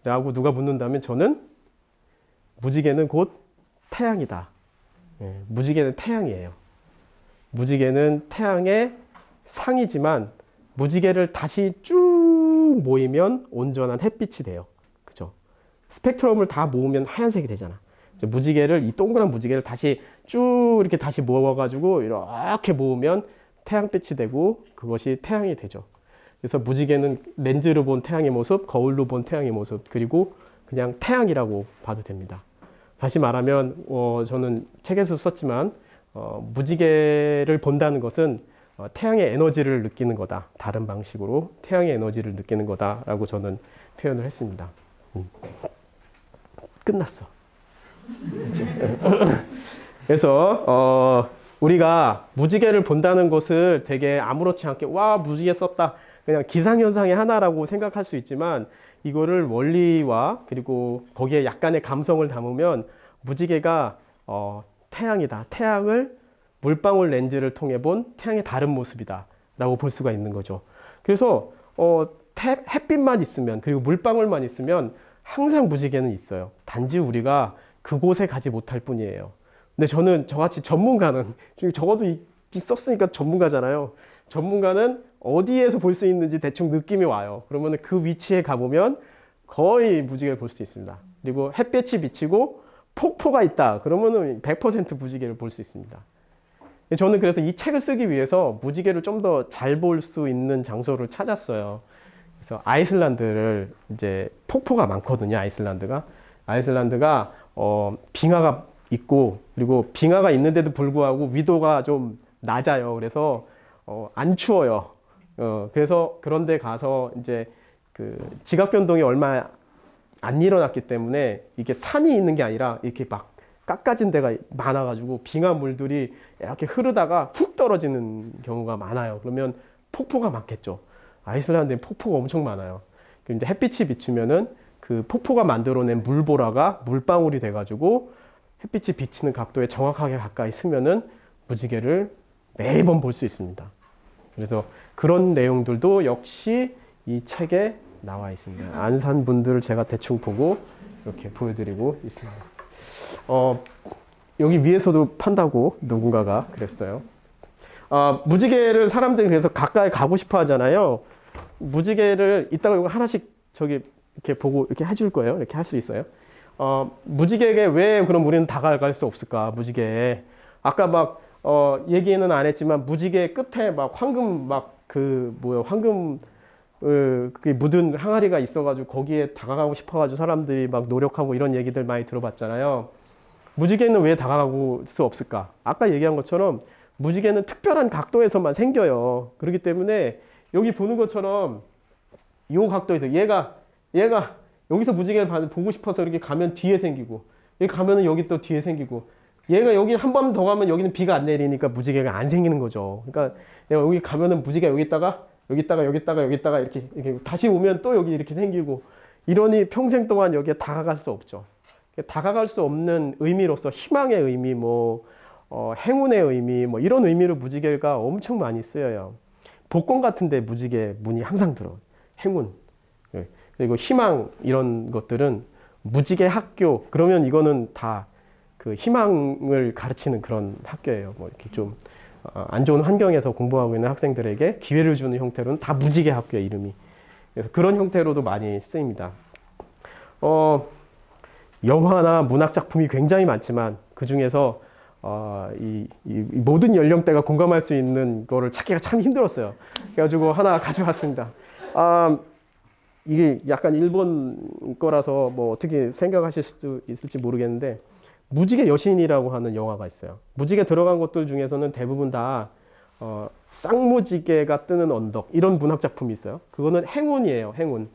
라고 누가 묻는다면 저는 무지개는 곧 태양이다. 무지개는 태양이에요. 무지개는 태양의 상이지만 무지개를 다시 쭉 모이면 온전한 햇빛이 돼요. 그죠? 스펙트럼을 다 모으면 하얀색이 되잖아. 이 동그란 무지개를 다시 쭉 이렇게 다시 모아가지고 이렇게 모으면 태양빛이 되고 그것이 태양이 되죠. 그래서 무지개는 렌즈로 본 태양의 모습, 거울로 본 태양의 모습, 그리고 그냥 태양이라고 봐도 됩니다. 다시 말하면 저는 책에서 썼지만 무지개를 본다는 것은 태양의 에너지를 느끼는 거다. 다른 방식으로 태양의 에너지를 느끼는 거다라고 저는 표현을 했습니다. 끝났어. 그래서 우리가 무지개를 본다는 것을 되게 아무렇지 않게 와 무지개 썼다 그냥 기상현상의 하나라고 생각할 수 있지만 이거를 원리와 그리고 거기에 약간의 감성을 담으면 무지개가 태양이다. 태양을 물방울 렌즈를 통해 본 태양의 다른 모습이다 라고 볼 수가 있는 거죠. 그래서 햇빛만 있으면 그리고 물방울만 있으면 항상 무지개는 있어요. 단지 우리가 그곳에 가지 못할 뿐이에요. 근데 저는 저같이 전문가는 적어도 썼으니까 전문가잖아요. 전문가는 어디에서 볼 수 있는지 대충 느낌이 와요. 그러면 그 위치에 가보면 거의 무지개를 볼 수 있습니다. 그리고 햇볕이 비치고 폭포가 있다. 그러면 100% 무지개를 볼 수 있습니다. 저는 그래서 이 책을 쓰기 위해서 무지개를 좀 더 잘 볼 수 있는 장소를 찾았어요. 그래서 아이슬란드를 이제 폭포가 많거든요. 아이슬란드가 빙하가 있고 그리고 빙하가 있는데도 불구하고 위도가 좀 낮아요. 그래서 안 추워요. 그래서 그런데 가서 이제 그 지각 변동이 얼마 안 일어났기 때문에 이게 산이 있는 게 아니라 이렇게 막 깎아진 데가 많아가지고 빙하물들이 이렇게 흐르다가 훅 떨어지는 경우가 많아요. 그러면 폭포가 많겠죠. 아이슬란드에 폭포가 엄청 많아요. 이제 햇빛이 비추면은 그 폭포가 만들어낸 물보라가 물방울이 돼가지고 햇빛이 비치는 각도에 정확하게 가까이 쓰면은 무지개를 매번 볼 수 있습니다. 그래서 그런 내용들도 역시 이 책에 나와 있습니다. 안 산 분들을 제가 대충 보고 이렇게 보여드리고 있습니다. 여기 위에서도 판다고 누군가가 그랬어요. 무지개를 사람들이 그래서 가까이 가고 싶어 하잖아요. 무지개를 이따가 이거 하나씩 저기 이렇게 보고 이렇게 해줄 거예요. 이렇게 할 수 있어요. 무지개에 왜 그럼 우리는 다가갈 수 없을까? 무지개에. 아까 막, 얘기는 안 했지만 무지개 끝에 막 황금 황금, 그게 묻은 항아리가 있어가지고 거기에 다가가고 싶어가지고 사람들이 막 노력하고 이런 얘기들 많이 들어봤잖아요. 무지개는 왜 다가갈 수 없을까? 아까 얘기한 것처럼 무지개는 특별한 각도에서만 생겨요. 그렇기 때문에 여기 보는 것처럼 이 각도에서 얘가 여기서 무지개를 보고 싶어서 이렇게 가면 뒤에 생기고 여기 가면은 여기 또 뒤에 생기고 얘가 여기 한 번 더 가면 여기는 비가 안 내리니까 무지개가 안 생기는 거죠. 그러니까 내가 여기 가면은 무지개가 여기 있다가 이렇게 다시 오면 또 여기 이렇게 생기고 이러니 평생 동안 여기에 다가갈 수 없죠. 다가갈 수 없는 의미로서 희망의 의미, 행운의 의미, 이런 의미로 무지개가 엄청 많이 쓰여요. 복권 같은데 무지개 문이 항상 들어. 행운. 그리고 희망 이런 것들은 무지개 학교 그러면 이거는 다 그 희망을 가르치는 그런 학교예요. 이렇게 좀 안 좋은 환경에서 공부하고 있는 학생들에게 기회를 주는 형태로는 다 무지개 학교의 이름이. 그래서 그런 형태로도 많이 쓰입니다. 영화나 문학 작품이 굉장히 많지만 그 중에서 이 모든 연령대가 공감할 수 있는 거를 찾기가 참 힘들었어요. 그래가지고 하나 가져왔습니다. 이게 약간 일본 거라서 어떻게 생각하실 수도 있을지 모르겠는데 무지개 여신이라고 하는 영화가 있어요. 무지개 들어간 것들 중에서는 대부분 다 쌍무지개가 뜨는 언덕 이런 문학 작품이 있어요. 그거는 행운이에요. 행운.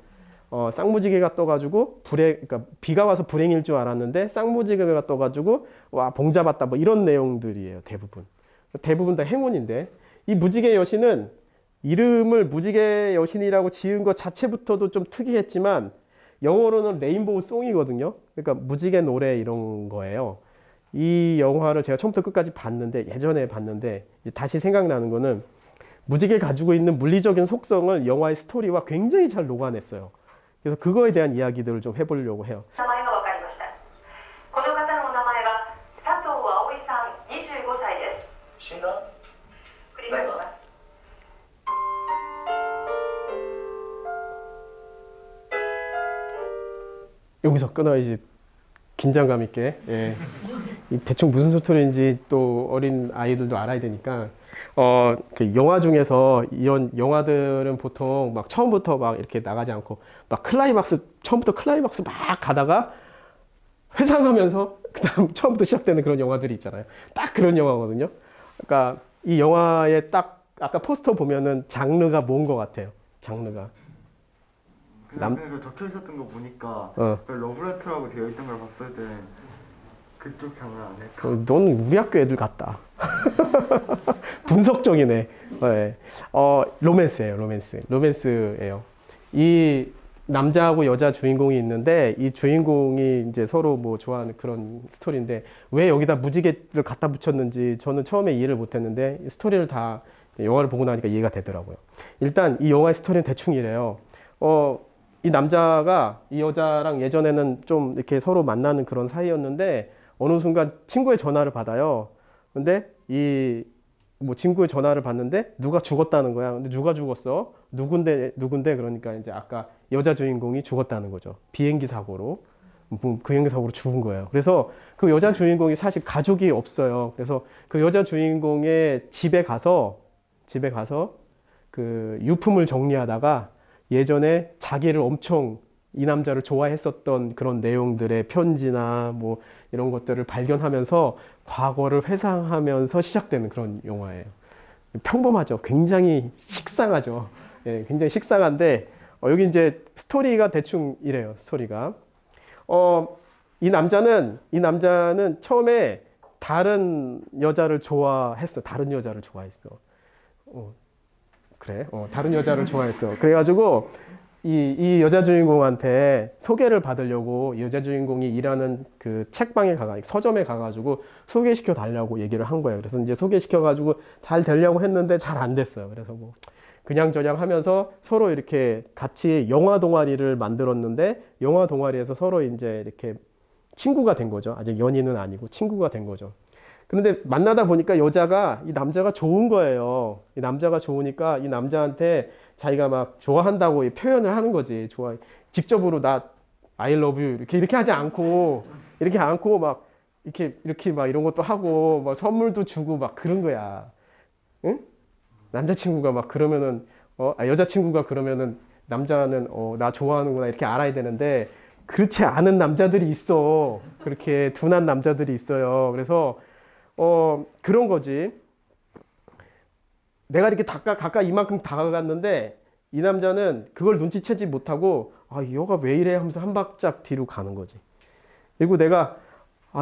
쌍무지개가 떠가지고 그러니까 비가 와서 불행일 줄 알았는데 쌍무지개가 떠가지고 와 봉 잡았다 이런 내용들이에요. 대부분 다 행운인데 이 무지개 여신은 이름을 무지개 여신이라고 지은 것 자체부터도 좀 특이했지만 영어로는 레인보우 송이거든요. 그러니까 무지개 노래 이런 거예요. 이 영화를 제가 처음부터 끝까지 예전에 봤는데 다시 생각나는 거는 무지개 가지고 있는 물리적인 속성을 영화의 스토리와 굉장히 잘 녹아냈어요. 그래서 그거에 대한 이야기들을 좀 해보려고 해요. 여기서 끊어야지 긴장감 있게. 예. 대충 무슨 스토리인지 또 어린 아이들도 알아야 되니까 그 영화 중에서 이런 영화들은 보통 막 처음부터 막 이렇게 나가지 않고 막 처음부터 클라이막스 막 가다가 회상하면서 그다음 처음부터 시작되는 그런 영화들이 있잖아요. 딱 그런 영화거든요. 그러니까 이 영화의 딱 아까 포스터 보면은 장르가 뭔 것 같아요. 장르가. 그냥 그 적혀 있었던 거 보니까 그 러브레터라고 되어 있던 걸 봤을 때 그쪽 장르 아닐까? 넌 우리 학교 애들 같다. 분석적이네. 네. 로맨스예요. 로맨스예요. 이 남자하고 여자 주인공이 있는데 이 주인공이 이제 서로 뭐 좋아하는 그런 스토리인데 왜 여기다 무지개를 갖다 붙였는지 저는 처음에 이해를 못했는데 스토리를 다 영화를 보고 나니까 이해가 되더라고요. 일단 이 영화의 스토리는 대충 이래요. 이 남자가 이 여자랑 예전에는 좀 이렇게 서로 만나는 그런 사이였는데 어느 순간 친구의 전화를 받아요. 근데 뭐 친구의 전화를 받는데 누가 죽었다는 거야. 근데 누가 죽었어? 누군데 그러니까 이제 아까 여자 주인공이 죽었다는 거죠. 비행기 사고로 죽은 거예요. 그래서 그 여자 주인공이 사실 가족이 없어요. 그래서 그 여자 주인공의 집에 가서 그 유품을 정리하다가 예전에 자기를 엄청 이 남자를 좋아했었던 그런 내용들의 편지나 뭐 이런 것들을 발견하면서 과거를 회상하면서 시작되는 그런 영화예요. 평범하죠. 굉장히 식상하죠. 예, 굉장히 식상한데 여기 이제 스토리가 대충 이래요. 스토리가 이 남자는 처음에 다른 여자를 좋아했어. 그래. 다른 여자를 좋아했어. 그래가지고 이 여자 주인공한테 소개를 받으려고 여자 주인공이 일하는 그 서점에 가가지고 소개시켜 달라고 얘기를 한 거예요. 그래서 이제 소개시켜가지고 잘 되려고 했는데 잘 안 됐어요. 그래서 뭐 그냥저냥 하면서 서로 이렇게 같이 영화 동아리를 만들었는데 영화 동아리에서 서로 이제 이렇게 친구가 된 거죠. 아직 연인은 아니고 친구가 된 거죠. 그런데 만나다 보니까 이 남자가 좋은 거예요. 이 남자가 좋으니까 이 남자한테 자기가 막 좋아한다고 표현을 하는 거지. 직접으로 I love you 이렇게 하지 않고 막 이렇게 막 이런 것도 하고 막 선물도 주고 막 그런 거야. 응? 남자친구가 막 그러면은 여자친구가 그러면은 남자는 나 좋아하는구나 이렇게 알아야 되는데 그렇지 않은 남자들이 있어. 그렇게 둔한 남자들이 있어요. 그래서 그런 거지. 내가 이렇게 가까이 이만큼 다가갔는데 이 남자는 그걸 눈치채지 못하고 이 여가 왜 이래 하면서 한 발짝 뒤로 가는 거지. 그리고 내가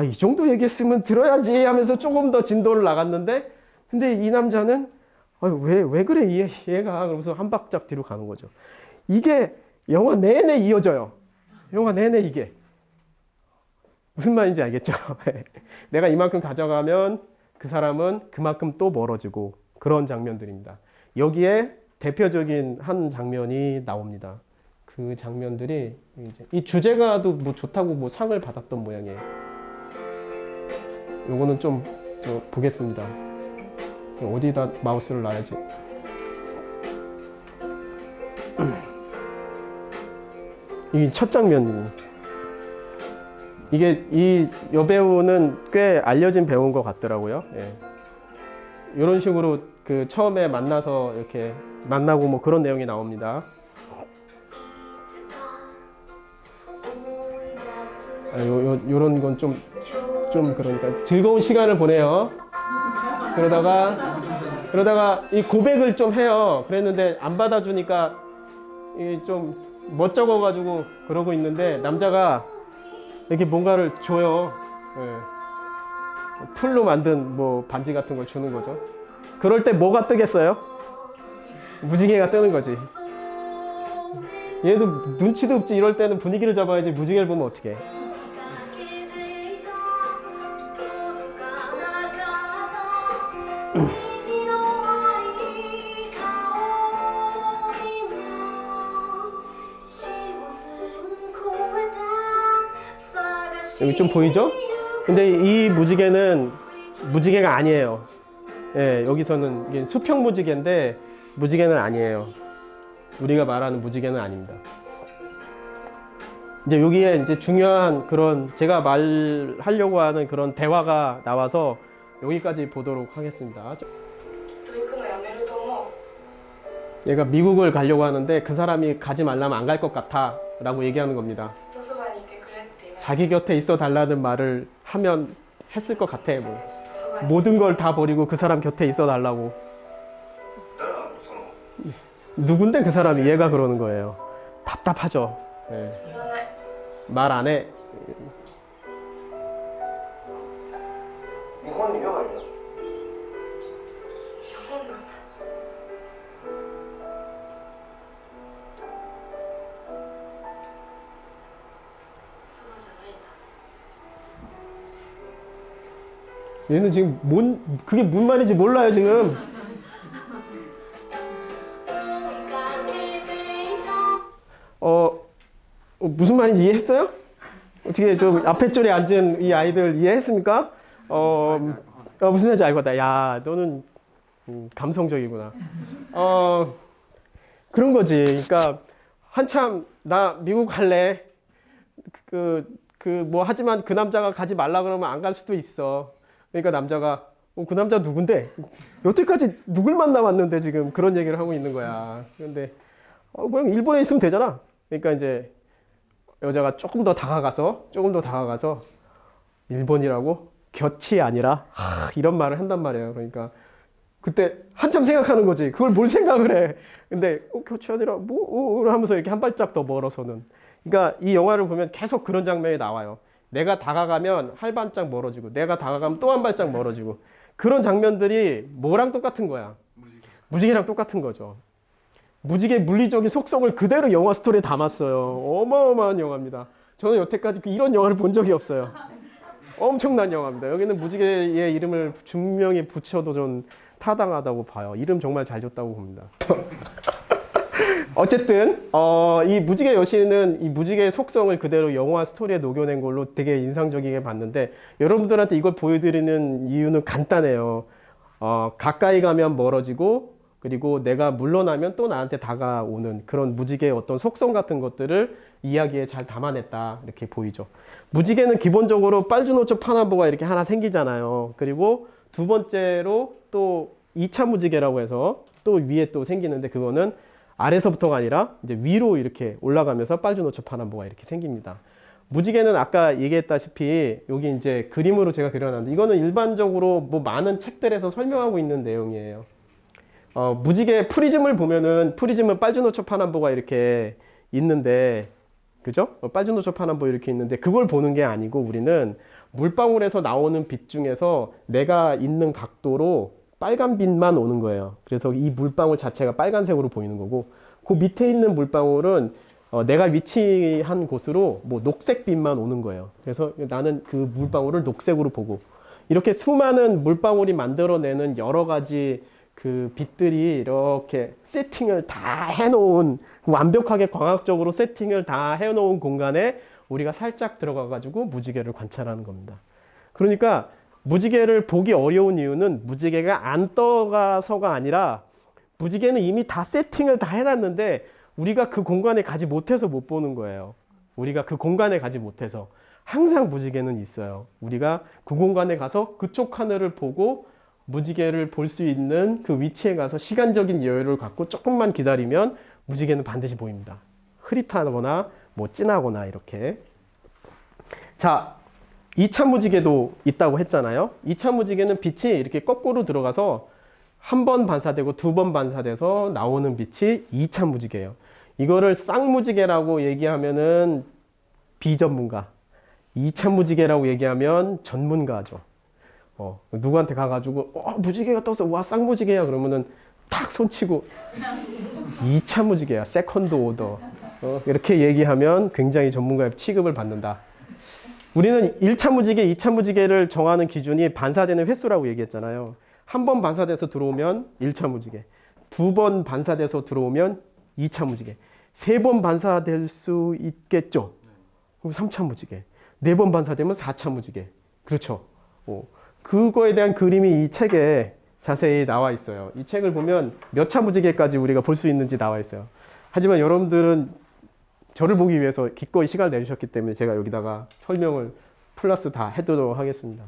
이 정도 얘기했으면 들어야지 하면서 조금 더 진도를 나갔는데 근데 이 남자는 왜 그래 얘가 그러면서 한 발짝 뒤로 가는 거죠. 이게 영화 내내 이어져요. 영화 내내 이게 무슨 말인지 알겠죠? 내가 이만큼 가져가면 그 사람은 그만큼 또 멀어지고 그런 장면들입니다. 여기에 대표적인 한 장면이 나옵니다. 그 장면들이 이제 이 주제가도 뭐 좋다고 뭐 상을 받았던 모양이에요. 요거는 좀 보겠습니다. 어디다 마우스를 놔야지. 이 첫 장면이 이게 이 여배우는 꽤 알려진 배우인 것 같더라고요. 예. 이런 식으로 그 처음에 만나서 이렇게 만나고 뭐 그런 내용이 나옵니다. 요런 건 좀 그러니까 즐거운 시간을 보내요. 그러다가 이 고백을 좀 해요. 그랬는데 안 받아주니까 좀 멋쩍어가지고 그러고 있는데 남자가 이렇게 뭔가를 줘요. 예. 풀로 만든 뭐 반지 같은 걸 주는 거죠. 그럴 때 뭐가 뜨겠어요? 무지개가 뜨는 거지. 얘도 눈치도 없지. 이럴 때는 분위기를 잡아야지. 무지개를 보면 어떡해. 여기 좀 보이죠? 근데 이 무지개는 무지개가 아니에요. 예, 여기서는 이게 수평 무지개인데 무지개는 아니에요. 우리가 말하는 무지개는 아닙니다. 이제 여기에 이제 중요한 그런 제가 말하려고 하는 그런 대화가 나와서 여기까지 보도록 하겠습니다. 얘가 미국을 가려고 하는데 그 사람이 가지 말라면 안 갈 것 같아 라고 얘기하는 겁니다. ずっとそばにいてくれって言われて 자기 곁에 있어 달라는 말을 하면 했을 것 같아. 뭐. ずっとそばに 모든 걸 다 버리고 그 사람 곁에 있어 달라고. 誰なのその 누군데 그 사람이 얘가 그러는 거예요. 답답하죠. 예. 言わない 말 안 해. 日本にいればいいじゃん日本なんだそうじゃないんだ 얘는 지금 그게 뭔 말인지 몰라요 지금. 무슨 말인지 이해했어요? 어떻게 좀 앞에 줄에 앉은 이 아이들 이해했습니까? 무슨 말인지 알겠다. 야, 너는 감성적이구나. 그런 거지. 그러니까 한참 나 미국 갈래. 뭐 하지만 그 남자가 가지 말라 그러면 안 갈 수도 있어. 그러니까 남자가 그 남자 누군데? 여태까지 누굴 만나왔는데 지금 그런 얘기를 하고 있는 거야. 그런데 그냥 일본에 있으면 되잖아. 그러니까 이제 여자가 조금 더 다가가서 일본이라고? 곁이 아니라 이런 말을 한단 말이에요. 그러니까 그때 한참 생각하는 거지. 그걸 뭘 생각을 해. 근데 곁이 아니라 뭐 하면서 이렇게 한 발짝 더 멀어서는. 그러니까 이 영화를 보면 계속 그런 장면이 나와요. 내가 다가가면 한 발짝 멀어지고 내가 다가가면 또 한 발짝 멀어지고 그런 장면들이 뭐랑 똑같은 거야? 무지개랑 똑같은 거죠. 무지개 물리적인 속성을 그대로 영화 스토리에 담았어요. 어마어마한 영화입니다. 저는 여태까지 이런 영화를 본 적이 없어요. 엄청난 영화입니다. 여기는 무지개의 이름을 분명히 붙여도 좀 타당하다고 봐요. 이름 정말 잘 줬다고 봅니다. 어쨌든 이 무지개 여신은 이 무지개의 속성을 그대로 영화 스토리에 녹여낸 걸로 되게 인상적이게 봤는데 여러분들한테 이걸 보여드리는 이유는 간단해요. 가까이 가면 멀어지고 그리고 내가 물러나면 또 나한테 다가오는 그런 무지개의 어떤 속성 같은 것들을 이야기에 잘 담아냈다 이렇게 보이죠. 무지개는 기본적으로 빨주노초 파나보가 이렇게 하나 생기잖아요. 그리고 두 번째로 또 2차 무지개라고 해서 또 위에 또 생기는데 그거는 아래서부터가 아니라 이제 위로 이렇게 올라가면서 빨주노초 파나보가 이렇게 생깁니다. 무지개는 아까 얘기했다시피 여기 이제 그림으로 제가 그려놨는데 이거는 일반적으로 뭐 많은 책들에서 설명하고 있는 내용이에요. 무지개 프리즘을 보면은 프리즘은 빨주노초 파남보가 이렇게 있는데 그죠? 빨주노초 파남보 이렇게 있는데 그걸 보는 게 아니고 우리는 물방울에서 나오는 빛 중에서 내가 있는 각도로 빨간 빛만 오는 거예요. 그래서 이 물방울 자체가 빨간색으로 보이는 거고 그 밑에 있는 물방울은 내가 위치한 곳으로 뭐 녹색 빛만 오는 거예요. 그래서 나는 그 물방울을 녹색으로 보고 이렇게 수많은 물방울이 만들어내는 여러 가지 그 빛들이 이렇게 세팅을 다 해놓은 완벽하게 광학적으로 세팅을 다 해놓은 공간에 우리가 살짝 들어가 가지고 무지개를 관찰하는 겁니다. 그러니까 무지개를 보기 어려운 이유는 무지개가 안 떠가서가 아니라 무지개는 이미 다 세팅을 다 해놨는데 우리가 그 공간에 가지 못해서 못 보는 거예요. 우리가 그 공간에 가지 못해서 항상 무지개는 있어요. 우리가 그 공간에 가서 그쪽 하늘을 보고 무지개를 볼 수 있는 그 위치에 가서 시간적인 여유를 갖고 조금만 기다리면 무지개는 반드시 보입니다. 흐릿하거나 뭐 진하거나 이렇게. 자, 2차 무지개도 있다고 했잖아요. 2차 무지개는 빛이 이렇게 거꾸로 들어가서 한 번 반사되고 두 번 반사돼서 나오는 빛이 2차 무지개예요. 이거를 쌍무지개라고 얘기하면은 비전문가, 2차 무지개라고 얘기하면 전문가죠. 누구한테 가가지고 무지개가 떠서 와 쌍무지개야 그러면은 탁 손치고 2차 무지개야 세컨드 오더 이렇게 얘기하면 굉장히 전문가의 취급을 받는다. 우리는 1차 무지개, 2차 무지개를 정하는 기준이 반사되는 횟수라고 얘기했잖아요. 한 번 반사돼서 들어오면 1차 무지개, 두 번 반사돼서 들어오면 2차 무지개, 세 번 반사될 수 있겠죠. 그럼 3차 무지개, 네 번 반사되면 4차 무지개. 그렇죠. 그거에 대한 그림이 이 책에 자세히 나와 있어요. 이 책을 보면 몇 차 무지개까지 우리가 볼 수 있는지 나와 있어요. 하지만 여러분들은 저를 보기 위해서 기꺼이 시간을 내주셨기 때문에 제가 여기다가 설명을 플러스 다 해두도록 하겠습니다.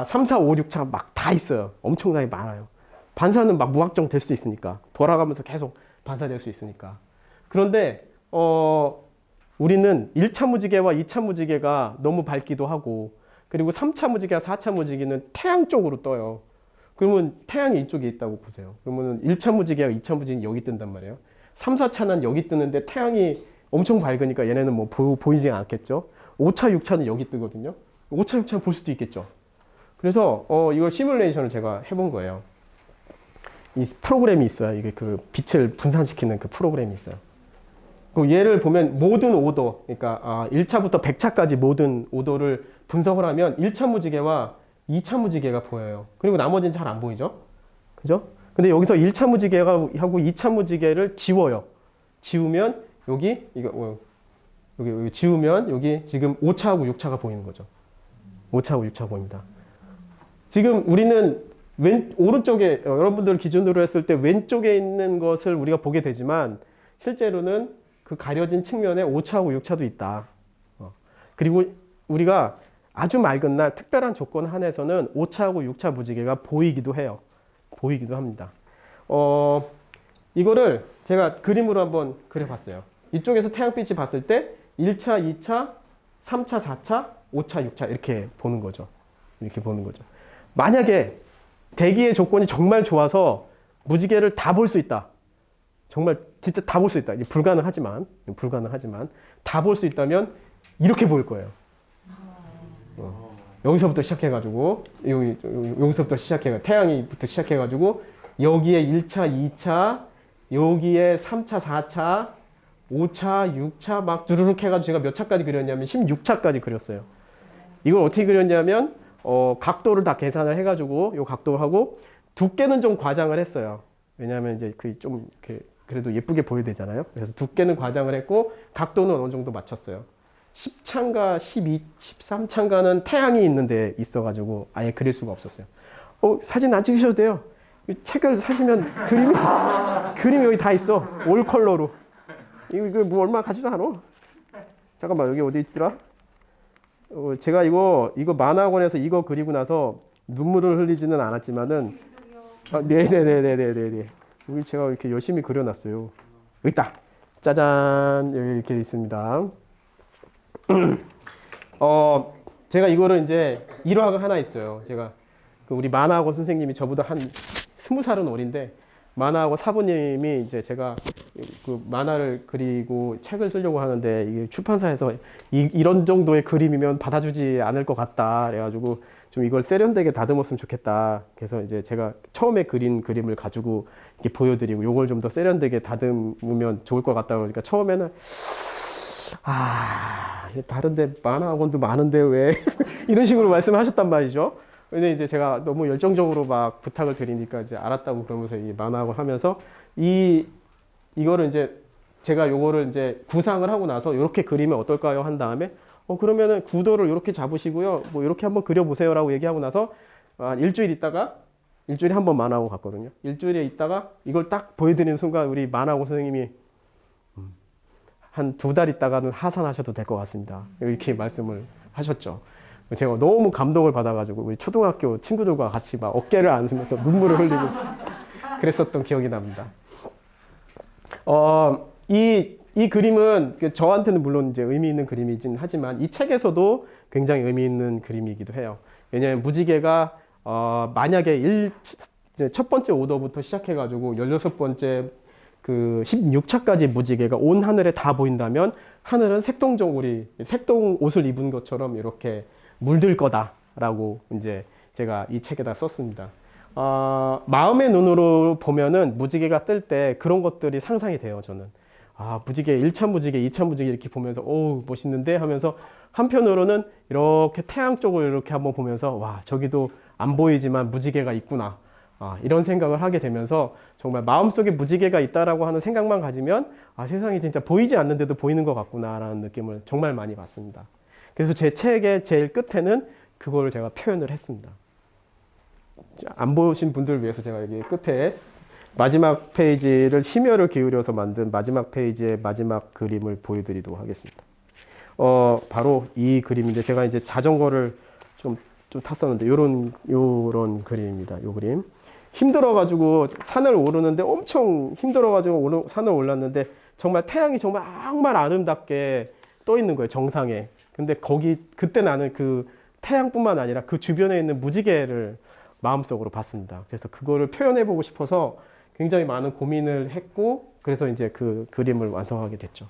3, 4, 5, 6차 막 다 있어요. 엄청나게 많아요. 반사는 막 무확정 될 수 있으니까 돌아가면서 계속 반사될 수 있으니까. 그런데 우리는 1차 무지개와 2차 무지개가 너무 밝기도 하고, 그리고 3차 무지개와 4차 무지개는 태양 쪽으로 떠요. 그러면 태양이 이쪽에 있다고 보세요. 그러면 1차 무지개와 2차 무지개는 여기 뜬단 말이에요. 3, 4차는 여기 뜨는데 태양이 엄청 밝으니까 얘네는 뭐 보이지 않겠죠. 5차, 6차는 여기 뜨거든요. 5차, 6차는 볼 수도 있겠죠. 그래서 이걸 시뮬레이션을 제가 해본 거예요. 이 프로그램이 있어요. 이게 그 빛을 분산시키는 그 프로그램이 있어요. 그 얘를 보면 모든 오더, 그러니까 1차부터 100차까지 모든 오더를 분석을 하면 1차 무지개와 2차 무지개가 보여요. 그리고 나머지는 잘 안 보이죠? 그죠? 근데 여기서 1차 무지개하고 2차 무지개를 지워요. 지우면 여기 여기 지우면 여기 지금 5차하고 6차가 보이는 거죠. 5차하고 6차가 보입니다. 지금 우리는 오른쪽에 여러분들 기준으로 했을 때 왼쪽에 있는 것을 우리가 보게 되지만 실제로는 그 가려진 측면에 5차하고 6차도 있다. 그리고 우리가 아주 맑은 날 특별한 조건 하에서는 5차하고 6차 무지개가 보이기도 해요. 보이기도 합니다. 이거를 제가 그림으로 한번 그려봤어요. 이쪽에서 태양빛이 봤을 때 1차, 2차, 3차, 4차, 5차, 6차 이렇게 보는 거죠. 이렇게 보는 거죠. 만약에 대기의 조건이 정말 좋아서 무지개를 다 볼 수 있다. 정말 진짜 다 볼 수 있다. 불가능하지만 다 볼 수 있다면 이렇게 보일 거예요. 여기서부터 시작해가지고 여기서부터 태양이부터 시작해가지고 여기에 1차, 2차, 여기에 3차, 4차, 5차, 6차 막 주르륵 해가지고 제가 몇 차까지 그렸냐면 16차까지 그렸어요. 이걸 어떻게 그렸냐면 각도를 다 계산을 해가지고 요 각도하고 두께는 좀 과장을 했어요. 왜냐하면 이제 그 좀 이렇게 그래도 예쁘게 보여야 되잖아요. 그래서 두께는 과장을 했고 각도는 어느 정도 맞췄어요. 10차인가 13차인가는 태양이 있는데 있어가지고 아예 그릴 수가 없었어요. 사진 안 찍으셔도 돼요. 책을 사시면 그림이 여기 다 있어. 올 컬러로. 이거 뭐 얼마 가지도 않아. 잠깐만 여기 어디 있더라? 제가 이거 만화학원에서 이거 그리고 나서 눈물을 흘리지는 않았지만은 네네네네네네. 여기 제가 이렇게 열심히 그려놨어요. 여기 있다. 짜잔 여기 이렇게 있습니다. 제가 이거를 이제 일화가 하나 있어요. 제가 우리 만화학원 선생님이 저보다 한 20살은 어린데 만화학원 사부님이 이제 제가 그 만화를 그리고 책을 쓰려고 하는데 이게 출판사에서 이런 정도의 그림이면 받아주지 않을 것 같다. 그래가지고 좀 이걸 세련되게 다듬었으면 좋겠다. 그래서 이제 제가 처음에 그린 그림을 가지고 이렇게 보여드리고 요걸 좀 더 세련되게 다듬으면 좋을 것 같다. 그러니까 처음에는 다른데 만화학원도 많은데 왜 이런 식으로 말씀하셨단 말이죠. 근데 이제 제가 너무 열정적으로 막 부탁을 드리니까 이제 알았다고 그러면서 이 만화학원 하면서 이거를 이제 제가 요거를 이제 구상을 하고 나서 이렇게 그리면 어떨까요? 한 다음에 그러면은 구도를 이렇게 잡으시고요. 뭐 이렇게 한번 그려보세요라고 얘기하고 나서 일주일에 한 번 만화학원 갔거든요. 일주일에 있다가 이걸 딱 보여드리는 순간 우리 만화학원 선생님이 한 2달 있다가는 하산하셔도 될 것 같습니다. 이렇게 말씀을 하셨죠. 제가 너무 감동을 받아가지고 우리 초등학교 친구들과 같이 막 어깨를 안으면서 눈물을 흘리고 그랬었던 기억이 납니다. 이 그림은 저한테는 물론 이제 의미 있는 그림이긴 하지만 이 책에서도 굉장히 의미 있는 그림이기도 해요. 왜냐하면 무지개가 만약에 첫 번째 오더부터 시작해가지고 16번째 그 16차까지 무지개가 온 하늘에 다 보인다면 하늘은 색동 옷을 입은 것처럼 이렇게 물들 거다라고 이제 제가 이 책에다 썼습니다. 마음의 눈으로 보면은 무지개가 뜰 때 그런 것들이 상상이 돼요, 저는. 무지개, 1차 무지개, 2차 무지개 이렇게 보면서, 멋있는데 하면서 한편으로는 이렇게 태양 쪽을 이렇게 한번 보면서, 와, 저기도 안 보이지만 무지개가 있구나. 이런 생각을 하게 되면서 정말 마음속에 무지개가 있다라고 하는 생각만 가지면, 세상이 진짜 보이지 않는데도 보이는 것 같구나라는 느낌을 정말 많이 받습니다. 그래서 제 책의 제일 끝에는 그걸 제가 표현을 했습니다. 안 보신 분들을 위해서 제가 여기 끝에 마지막 페이지를 심혈을 기울여서 만든 마지막 페이지의 마지막 그림을 보여드리도록 하겠습니다. 바로 이 그림인데 제가 이제 자전거를 좀 탔었는데 요런 그림입니다. 요 그림. 힘들어가지고 산을 오르는데 엄청 힘들어가지고 산을 올랐는데 정말 태양이 정말 아름답게 떠 있는 거예요, 정상에. 근데 그때 나는 그 태양뿐만 아니라 그 주변에 있는 무지개를 마음속으로 봤습니다. 그래서 그거를 표현해보고 싶어서 굉장히 많은 고민을 했고, 그래서 이제 그 그림을 완성하게 됐죠.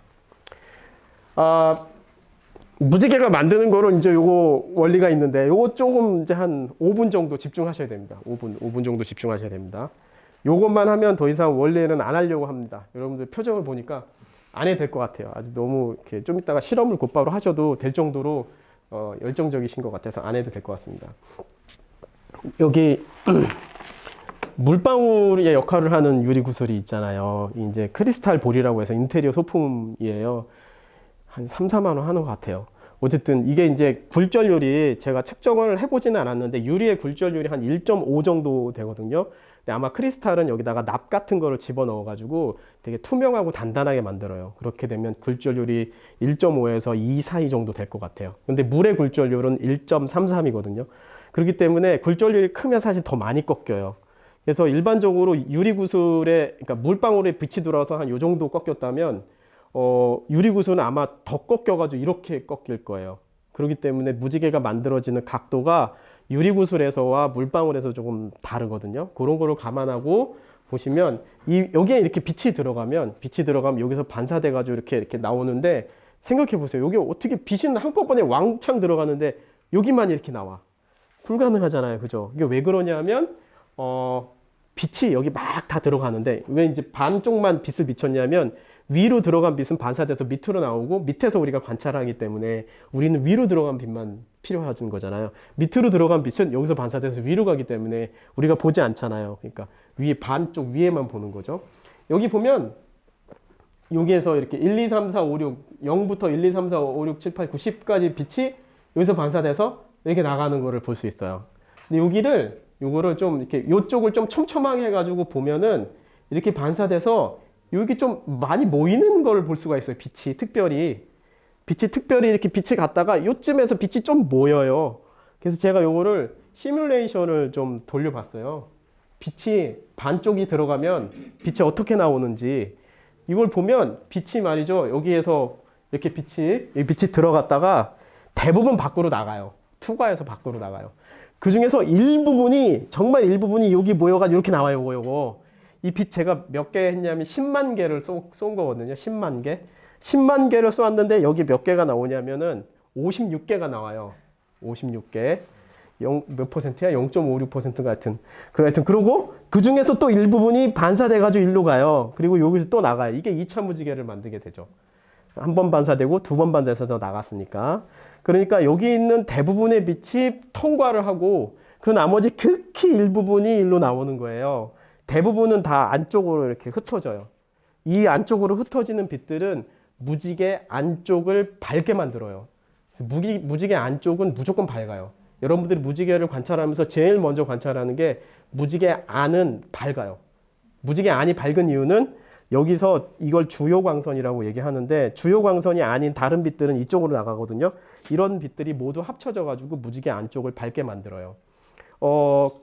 무지개가 만드는 거를 이제 요거 원리가 있는데, 요거 조금 이제 한 5분 정도 집중하셔야 됩니다. 5분 정도 집중하셔야 됩니다. 요것만 하면 더 이상 원리는 안 하려고 합니다. 여러분들 표정을 보니까 안 해도 될 것 같아요. 아주 너무 이렇게 좀 이따가 실험을 곧바로 하셔도 될 정도로 열정적이신 것 같아서 안 해도 될 것 같습니다. 여기 물방울의 역할을 하는 유리구슬이 있잖아요. 이제 크리스탈 볼이라고 해서 인테리어 소품이에요. 한 3, 4만 원 하는 것 같아요. 어쨌든 이게 이제 굴절률이 제가 측정을 해보지는 않았는데 유리의 굴절률이 한 1.5 정도 되거든요. 근데 아마 크리스탈은 여기다가 납 같은 거를 집어넣어 가지고 되게 투명하고 단단하게 만들어요. 그렇게 되면 굴절률이 1.5에서 2 사이 정도 될 것 같아요. 근데 물의 굴절률은 1.33이거든요. 그렇기 때문에 굴절률이 크면 사실 더 많이 꺾여요. 그래서 일반적으로 유리구슬에, 그러니까 물방울에 빛이 들어와서 한 요 정도 꺾였다면 유리구슬은 아마 더 꺾여가지고 이렇게 꺾일 거예요. 그렇기 때문에 무지개가 만들어지는 각도가 유리구슬에서와 물방울에서 조금 다르거든요. 그런 거를 감안하고 보시면 여기에 이렇게 빛이 들어가면 여기서 반사돼가지고 이렇게 나오는데, 생각해 보세요. 여기 어떻게 빛이 한꺼번에 왕창 들어가는데 여기만 이렇게 나와? 불가능하잖아요. 그죠? 이게 왜 그러냐면 빛이 여기 막 다 들어가는데 왜 이제 반쪽만 빛을 비췄냐면 위로 들어간 빛은 반사돼서 밑으로 나오고 밑에서 우리가 관찰하기 때문에 우리는 위로 들어간 빛만 필요하신 거잖아요. 밑으로 들어간 빛은 여기서 반사돼서 위로 가기 때문에 우리가 보지 않잖아요. 그러니까 반쪽 위에만 보는 거죠. 여기 보면 여기에서 이렇게 1, 2, 3, 4, 5, 6 0부터 1, 2, 3, 4, 5, 6, 7, 8, 9, 10까지 빛이 여기서 반사돼서 이렇게 나가는 거를 볼 수 있어요. 근데 요거를 좀 이렇게 요쪽을 좀 촘촘하게 해가지고 보면은 이렇게 반사돼서 여기 좀 많이 모이는 걸 볼 수가 있어요. 빛이 특별히 이렇게 빛이 갔다가 요쯤에서 빛이 좀 모여요. 그래서 제가 요거를 시뮬레이션을 좀 돌려봤어요. 빛이 반쪽이 들어가면 빛이 어떻게 나오는지 이걸 보면 빛이 말이죠. 여기에서 이렇게 빛이 들어갔다가 대부분 밖으로 나가요. 투과해서 밖으로 나가요. 그 중에서 정말 일부분이 여기 모여가지고 이렇게 나와요. 요거. 이 빛 제가 몇 개 했냐면 10만 개를 쏜 거거든요. 10만 개. 10만 개를 쏘았는데 여기 몇 개가 나오냐면은 56개가 나와요. 56개. 몇 퍼센트야? 0.56% 같은. 그리고 그 중에서 또 일부분이 반사돼가지고 일로 가요. 그리고 여기서 또 나가요. 이게 2차 무지개를 만들게 되죠. 한 번 반사되고 두 번 반사해서 더 나갔으니까. 그러니까 여기 있는 대부분의 빛이 통과를 하고 그 나머지 극히 일부분이 일로 나오는 거예요. 대부분은 다 안쪽으로 이렇게 흩어져요. 이 안쪽으로 흩어지는 빛들은 무지개 안쪽을 밝게 만들어요. 무지개 안쪽은 무조건 밝아요. 여러분들이 무지개를 관찰하면서 제일 먼저 관찰하는 게 무지개 안은 밝아요. 무지개 안이 밝은 이유는 여기서 이걸 주요 광선이라고 얘기하는데 주요 광선이 아닌 다른 빛들은 이쪽으로 나가거든요. 이런 빛들이 모두 합쳐져 가지고 무지개 안쪽을 밝게 만들어요.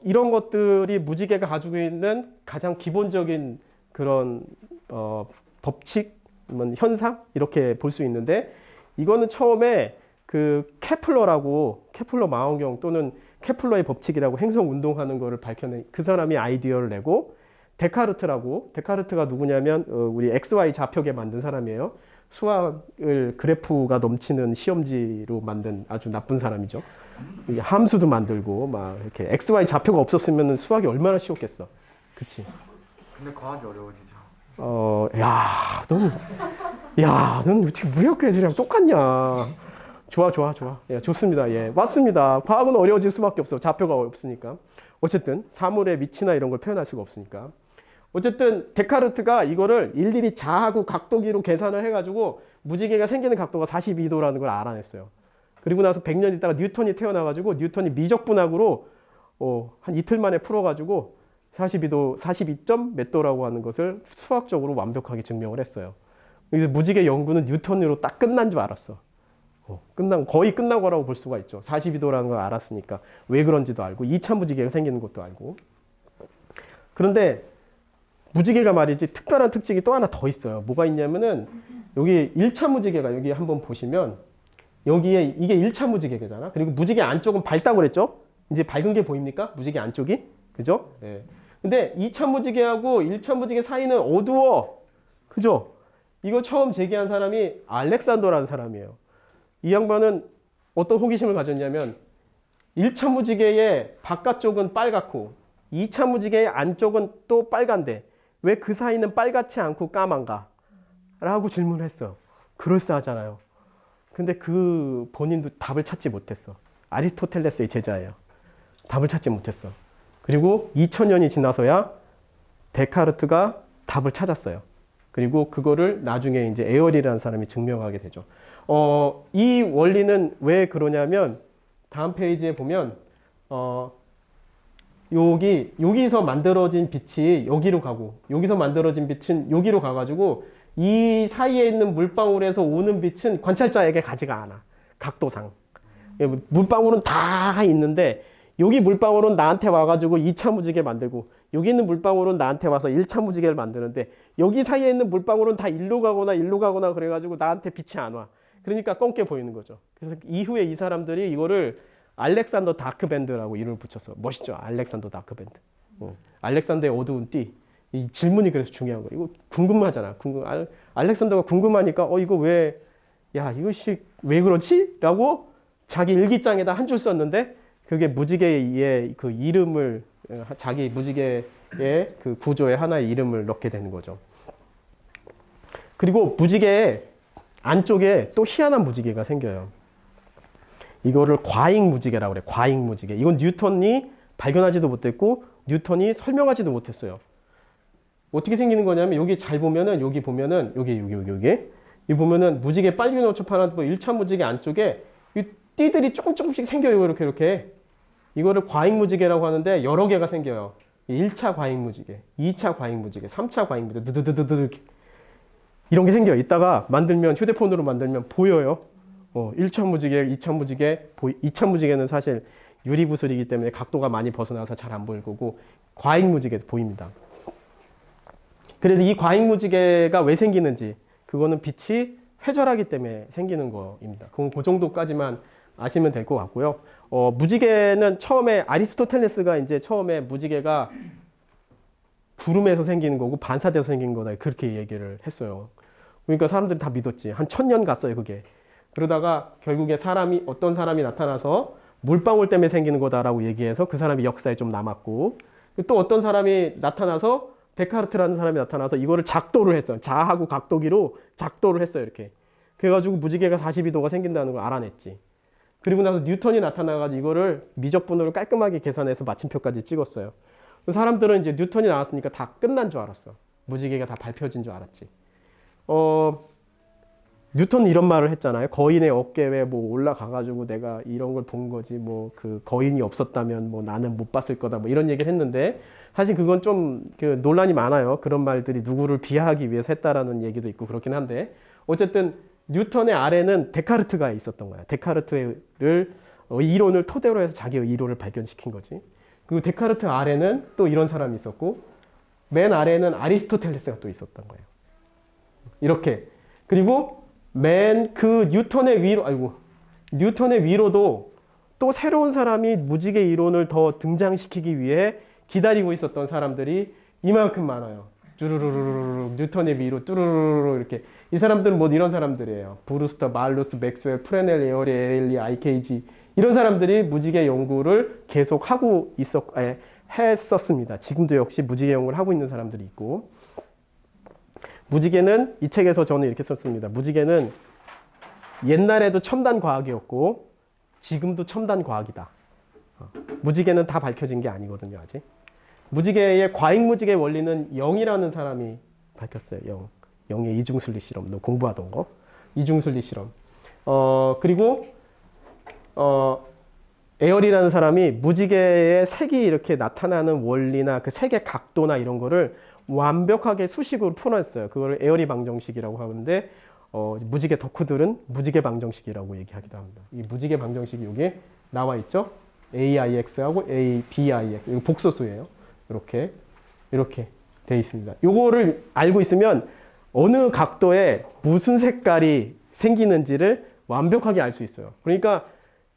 이런 것들이 무지개가 가지고 있는 가장 기본적인 그런 법칙, 현상 이렇게 볼 수 있는데, 이거는 처음에 그 케플러 망원경 또는 케플러의 법칙이라고 행성 운동하는 거를 밝혀낸 그 사람이 아이디어를 내고, 데카르트가 누구냐면 우리 XY 좌표계 만든 사람이에요. 수학을 그래프가 넘치는 시험지로 만든 아주 나쁜 사람이죠. 함수도 만들고 막 이렇게 XY 좌표가 없었으면 수학이 얼마나 쉬웠겠어. 그치? 근데 과학이 어려워지죠. 넌 어떻게 무역회계랑 똑같냐? 좋아. 예, 좋습니다. 예, 맞습니다. 과학은 어려워질 수밖에 없어. 좌표가 없으니까. 어쨌든 사물의 위치나 이런 걸 표현할 수가 없으니까. 어쨌든 데카르트가 이거를 일일이 자하고 각도기로 계산을 해가지고 무지개가 생기는 각도가 42도라는 걸 알아냈어요. 그리고 나서 100년 있다가 뉴턴이 태어나가지고 뉴턴이 미적분학으로 한 이틀 만에 풀어가지고 42점 몇 도라고 하는 것을 수학적으로 완벽하게 증명을 했어요. 그래서 무지개 연구는 뉴턴으로 딱 끝난 줄 알았어. 거의 끝난 거라고 볼 수가 있죠. 42도라는 걸 알았으니까 왜 그런지도 알고 2차 무지개가 생기는 것도 알고. 그런데 무지개가 말이지 특별한 특징이 또 하나 더 있어요. 뭐가 있냐면은 여기 1차 무지개가 여기 한번 보시면 여기에 이게 1차 무지개잖아. 그리고 무지개 안쪽은 밝다고 그랬죠? 이제 밝은 게 보입니까? 무지개 안쪽이? 그죠? 예. 근데 2차 무지개하고 1차 무지개 사이는 어두워. 그죠? 이거 처음 제기한 사람이 알렉산더라는 사람이에요. 이 양반은 어떤 호기심을 가졌냐면 1차 무지개의 바깥쪽은 빨갛고 2차 무지개의 안쪽은 또 빨간데 왜 그 사이는 빨갛지 않고 까만가? 라고 질문을 했어요. 그럴싸하잖아요. 근데 그 본인도 답을 찾지 못했어. 아리스토텔레스의 제자예요. 답을 찾지 못했어. 그리고 2000년이 지나서야 데카르트가 답을 찾았어요. 그리고 그거를 나중에 이제 에어리라는 사람이 증명하게 되죠. 이 원리는 왜 그러냐면 다음 페이지에 보면 여기서 만들어진 빛이 여기로 가고 여기서 만들어진 빛은 여기로 가가지고 이 사이에 있는 물방울에서 오는 빛은 관찰자에게 가지가 않아. 각도상. 물방울은 다 있는데 여기 물방울은 나한테 와가지고 2차 무지개 만들고 여기 있는 물방울은 나한테 와서 1차 무지개를 만드는데 여기 사이에 있는 물방울은 다 일로 가거나 그래가지고 나한테 빛이 안 와. 그러니까 검게 보이는 거죠. 그래서 이후에 이 사람들이 이거를 알렉산더 다크밴드라고 이름을 붙였어. 멋있죠? 알렉산더 다크밴드. 알렉산더의 어두운 띠. 이 질문이 그래서 중요한 거예요. 이거 궁금하잖아. 알렉산더가 궁금하니까 이거 왜, 이것이 왜 그렇지? 라고 자기 일기장에다 한 줄 썼는데 그게 무지개의 그 이름을 자기 무지개의 그 구조의 하나의 이름을 넣게 되는 거죠. 그리고 무지개 안쪽에 또 희한한 무지개가 생겨요. 이거를 과잉 무지개라고 그래. 과잉 무지개. 이건 뉴턴이 발견하지도 못했고 뉴턴이 설명하지도 못했어요. 어떻게 생기는 거냐면 여기 잘 보면은 여기 보면은 여기 이 보면은 무지개 빨주노초파란 1차 무지개 안쪽에 이 띠들이 조금씩 생겨요. 이렇게. 이거를 과잉 무지개라고 하는데 여러 개가 생겨요. 1차 과잉 무지개, 2차 과잉 무지개, 3차 과잉 무지개, 드드드드드 이런 게 생겨요. 이따가 만들면 휴대폰으로 만들면 보여요. 1차 무지개, 2차 무지개, 2차 무지개는 사실 유리구슬이기 때문에 각도가 많이 벗어나서 잘 안 보일 거고 과잉 무지개 보입니다. 그래서 이 과잉 무지개가 왜 생기는지 그거는 빛이 회절하기 때문에 생기는 거입니다. 그 정도까지만 아시면 될 것 같고요. 무지개는 처음에 아리스토텔레스가 이제 처음에 무지개가 구름에서 생기는 거고 반사돼서 생긴 거다 그렇게 얘기를 했어요. 그러니까 사람들이 다 믿었지. 한 1000년 갔어요 그게. 그러다가 결국에 어떤 사람이 나타나서 물방울 때문에 생기는 거다라고 얘기해서 그 사람이 역사에 좀 남았고 또 어떤 사람이 나타나서 데카르트라는 사람이 나타나서 이거를 작도를 했어요. 자하고 각도기로 작도를 했어요. 이렇게. 그래가지고 무지개가 42도가 생긴다는 걸 알아냈지. 그리고 나서 뉴턴이 나타나가지고 이거를 미적분으로 깔끔하게 계산해서 마침표까지 찍었어요. 사람들은 이제 뉴턴이 나왔으니까 다 끝난 줄 알았어. 무지개가 다 밝혀진 줄 알았지. 뉴턴은 이런 말을 했잖아요. 거인의 어깨에 뭐 올라가가지고 내가 이런 걸 본 거지. 뭐 그 거인이 없었다면 뭐 나는 못 봤을 거다. 뭐 이런 얘기를 했는데 사실 그건 좀 그 논란이 많아요. 그런 말들이 누구를 비하하기 위해서 했다라는 얘기도 있고 그렇긴 한데 어쨌든 뉴턴의 아래는 데카르트가 있었던 거야. 데카르트를 이론을 토대로 해서 자기의 이론을 발견시킨 거지. 그리고 데카르트 아래는 또 이런 사람이 있었고 맨 아래는 아리스토텔레스가 또 있었던 거예요. 이렇게. 그리고 맨 그 뉴턴의 위로도 또 새로운 사람이 무지개 이론을 더 등장시키기 위해 기다리고 있었던 사람들이 이만큼 많아요. 쭈루루루루 뉴턴의 위로 뚜루루루 이렇게. 이 사람들은 뭐 이런 사람들이에요. 브루스터, 말루스, 맥스웰, 프레넬, 에어리, 에일리, IKG 이런 사람들이 무지개 연구를 계속 하고 했었습니다. 지금도 역시 무지개 연구를 하고 있는 사람들이 있고 무지개는 이 책에서 저는 이렇게 썼습니다. 무지개는 옛날에도 첨단 과학이었고 지금도 첨단 과학이다. 무지개는 다 밝혀진 게 아니거든요. 아직. 무지개의 과잉 무지개 원리는 영이라는 사람이 밝혔어요. 영의 이중순리 실험. 너 공부하던 거. 이중순리 실험. 그리고 에어리라는 사람이 무지개의 색이 이렇게 나타나는 원리나 그 색의 각도나 이런 거를 완벽하게 수식으로 풀어냈어요. 그걸 에어리 방정식이라고 하는데 무지개 덕후들은 무지개 방정식이라고 얘기하기도 합니다. 이 무지개 방정식이 여기에 나와 있죠. AIX하고 ABIX. 이거 복소수예요. 이렇게. 이렇게 돼 있습니다. 요거를 알고 있으면 어느 각도에 무슨 색깔이 생기는지를 완벽하게 알 수 있어요. 그러니까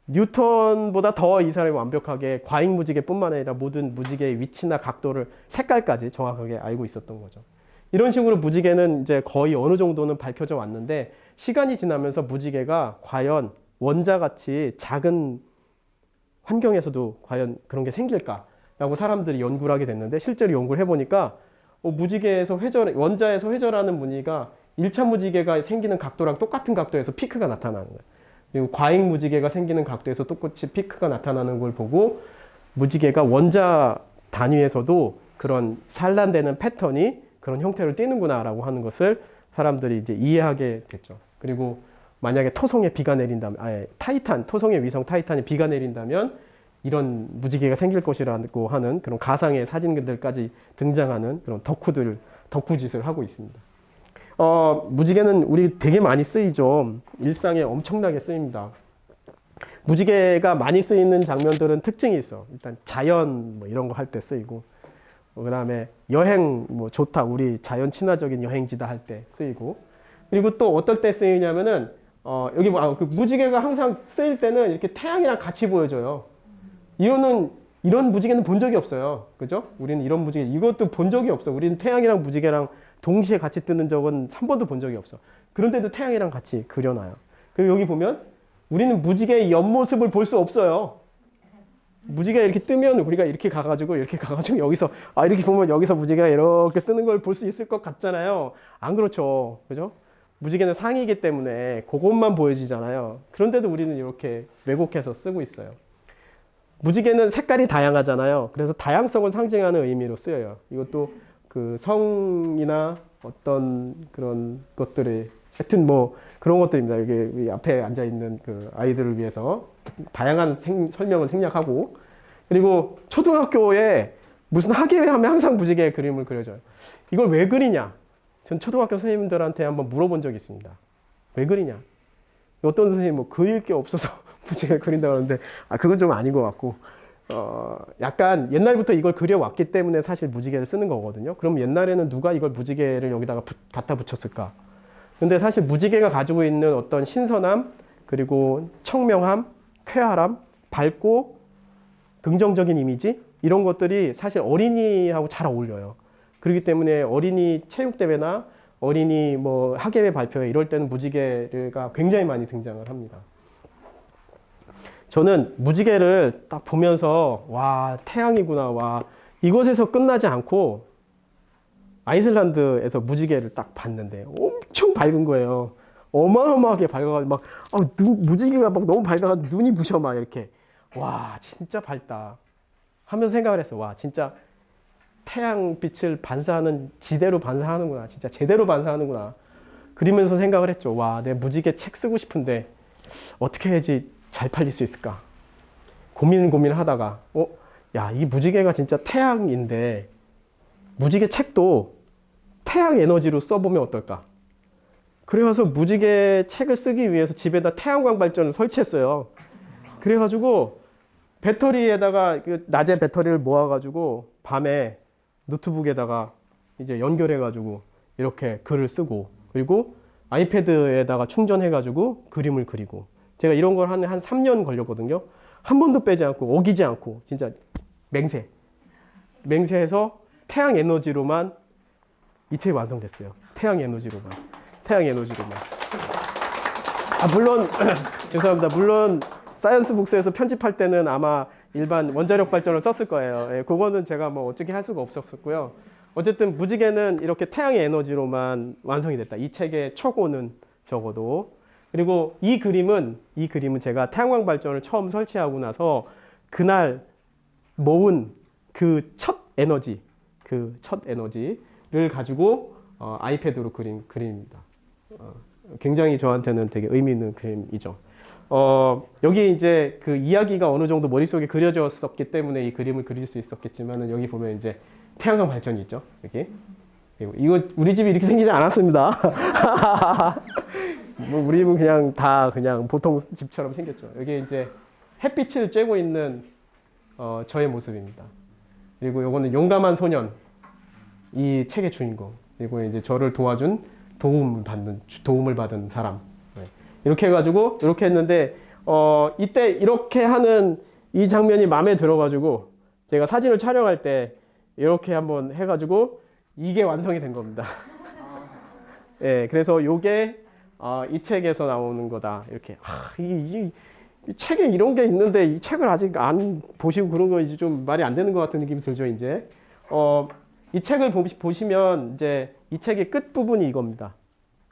뉴턴보다 더 이 사람이 완벽하게 과잉 무지개뿐만 아니라 모든 무지개의 위치나 각도를 색깔까지 정확하게 알고 있었던 거죠. 이런 식으로 무지개는 이제 거의 어느 정도는 밝혀져 왔는데 시간이 지나면서 무지개가 과연 원자같이 작은 환경에서도 과연 그런 게 생길까라고 사람들이 연구를 하게 됐는데 실제로 연구를 해보니까 무지개에서 원자에서 회절하는 무늬가 1차 무지개가 생기는 각도랑 똑같은 각도에서 피크가 나타나는 거예요. 그리고 과잉 무지개가 생기는 각도에서 똑같이 피크가 나타나는 걸 보고 무지개가 원자 단위에서도 그런 산란되는 패턴이 그런 형태를 띠는구나라고 하는 것을 사람들이 이제 이해하게 됐죠. 그리고 만약에 토성에 비가 내린다면, 토성의 위성 타이탄에 비가 내린다면 이런 무지개가 생길 것이라고 하는 그런 가상의 사진들까지 등장하는 그런 덕후짓을 하고 있습니다. 무지개는 우리 되게 많이 쓰이죠. 일상에 엄청나게 쓰입니다. 무지개가 많이 쓰이는 장면들은 특징이 있어. 일단 자연 뭐 이런 거 할 때 쓰이고, 그 다음에 여행 뭐 좋다, 우리 자연 친화적인 여행지다 할 때 쓰이고, 그리고 또 어떨 때 쓰이냐면은 여기 그 무지개가 항상 쓰일 때는 이렇게 태양이랑 같이 보여져요. 이런 무지개는 본 적이 없어요. 그죠? 우리는 이런 무지개, 이것도 본 적이 없어. 우리는 태양이랑 무지개랑 동시에 같이 뜨는 적은 한 번도 본 적이 없어. 그런데도 태양이랑 같이 그려놔요. 그리고 여기 보면 우리는 무지개의 옆모습을 볼 수 없어요. 무지개가 이렇게 뜨면 우리가 이렇게 가가지고 여기서 이렇게 보면 여기서 무지개가 이렇게 뜨는 걸 볼 수 있을 것 같잖아요. 안 그렇죠. 그죠? 무지개는 상이기 때문에 그것만 보여지잖아요. 그런데도 우리는 이렇게 왜곡해서 쓰고 있어요. 무지개는 색깔이 다양하잖아요. 그래서 다양성을 상징하는 의미로 쓰여요. 이것도 그 성이나 어떤 그런 것들이 하여튼 뭐 그런 것들입니다. 여기 앞에 앉아 있는 그 아이들을 위해서 다양한 설명을 생략하고, 그리고 초등학교에 무슨 학예회 하면 항상 무지개 그림을 그려줘요. 이걸 왜 그리냐? 전 초등학교 선생님들한테 한번 물어본 적이 있습니다. 왜 그리냐? 어떤 선생님이 뭐 그릴 게 없어서 무지개 그린다고 하는데 그건 좀 아닌 것 같고, 약간 옛날부터 이걸 그려왔기 때문에 사실 무지개를 쓰는 거거든요. 그럼 옛날에는 누가 이걸 무지개를 여기다가 갖다 붙였을까? 근데 사실 무지개가 가지고 있는 어떤 신선함, 그리고 청명함, 쾌활함, 밝고 긍정적인 이미지, 이런 것들이 사실 어린이하고 잘 어울려요. 그렇기 때문에 어린이 체육대회나 어린이 뭐 학예회 발표회 이럴 때는 무지개가 굉장히 많이 등장을 합니다. 저는 무지개를 딱 보면서 와, 태양이구나, 와, 이것에서 끝나지 않고 아이슬란드에서 무지개를 딱 봤는데 엄청 밝은 거예요. 어마어마하게 밝아가지고 막 무지개가 막 너무 밝아가지고 눈이 부셔 막 이렇게. 와, 진짜 밝다 하면서 생각을 했어. 와, 진짜 태양빛을 반사하는, 지대로 반사하는구나, 진짜 제대로 반사하는구나. 그리면서 생각을 했죠. 와, 내 무지개 책 쓰고 싶은데 어떻게 해야지 잘 팔릴 수 있을까? 고민하다가 야, 이 무지개가 진짜 태양인데 무지개 책도 태양 에너지로 써보면 어떨까? 그래서 무지개 책을 쓰기 위해서 집에다 태양광 발전을 설치했어요. 그래가지고 배터리에다가 낮에 배터리를 모아가지고 밤에 노트북에다가 이제 연결해가지고 이렇게 글을 쓰고, 그리고 아이패드에다가 충전해가지고 그림을 그리고, 제가 이런 걸 한 3년 걸렸거든요. 한 번도 빼지 않고 어기지 않고 진짜 맹세해서 태양 에너지로만 이 책이 완성됐어요. 태양 에너지로만. 물론 죄송합니다. 물론 사이언스 북스에서 편집할 때는 아마 일반 원자력 발전을 썼을 거예요. 예, 그거는 제가 뭐 어떻게 할 수가 없었고요. 어쨌든 무지개는 이렇게 태양의 에너지로만 완성이 됐다. 이 책의 초고는 적어도. 그리고 이 그림은 제가 태양광 발전을 처음 설치하고 나서 그날 모은 그 첫 에너지를 가지고 아이패드로 그린 그림입니다. 굉장히 저한테는 되게 의미 있는 그림이죠. 여기 이제 그 이야기가 어느 정도 머릿속에 그려졌었기 때문에 이 그림을 그릴 수 있었겠지만은, 여기 보면 이제 태양광 발전이 있죠. 여기. 이거 우리 집이 이렇게 생기지 않았습니다. 뭐 우리 집은 그냥 보통 집처럼 생겼죠. 여기 이제 햇빛을 쬐고 있는 저의 모습입니다. 그리고 요거는 용감한 소년. 이 책의 주인공, 그리고 이제 저를 도와준 도움을 받은 사람. 네. 이렇게 해가지고 이렇게 했는데 이때 이렇게 하는 이 장면이 마음에 들어가지고 제가 사진을 촬영할 때 이렇게 한번 해가지고 이게 완성이 된 겁니다. 예, 그래서 요게 이 책에서 나오는 거다. 이렇게 이 책에 이런 게 있는데 이 책을 아직 안 보시고 그런 거 이제 좀 말이 안 되는 것 같은 느낌이 들죠. 이제 이 책을 보시면 이제 이 책의 끝 부분이 이겁니다.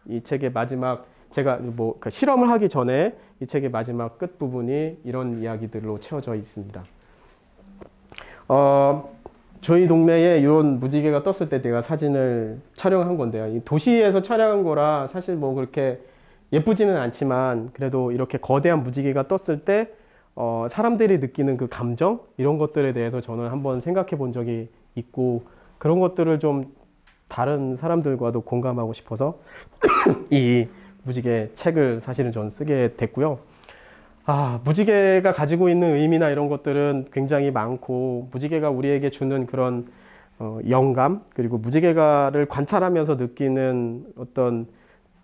이 책의 마지막 제가 뭐 그 실험을 하기 전에 이 책의 마지막 끝 부분이 이런 이야기들로 채워져 있습니다. 저희 동네에 이런 무지개가 떴을 때 내가 사진을 촬영한 건데요. 이 도시에서 촬영한 거라 사실 뭐 그렇게 예쁘지는 않지만 그래도 이렇게 거대한 무지개가 떴을 때 사람들이 느끼는 그 감정 이런 것들에 대해서 저는 한번 생각해 본 적이 있고 그런 것들을 좀 다른 사람들과도 공감하고 싶어서 이 무지개 책을 사실은 저는 쓰게 됐고요. 무지개가 가지고 있는 의미나 이런 것들은 굉장히 많고 무지개가 우리에게 주는 그런 영감 그리고 무지개를 관찰하면서 느끼는 어떤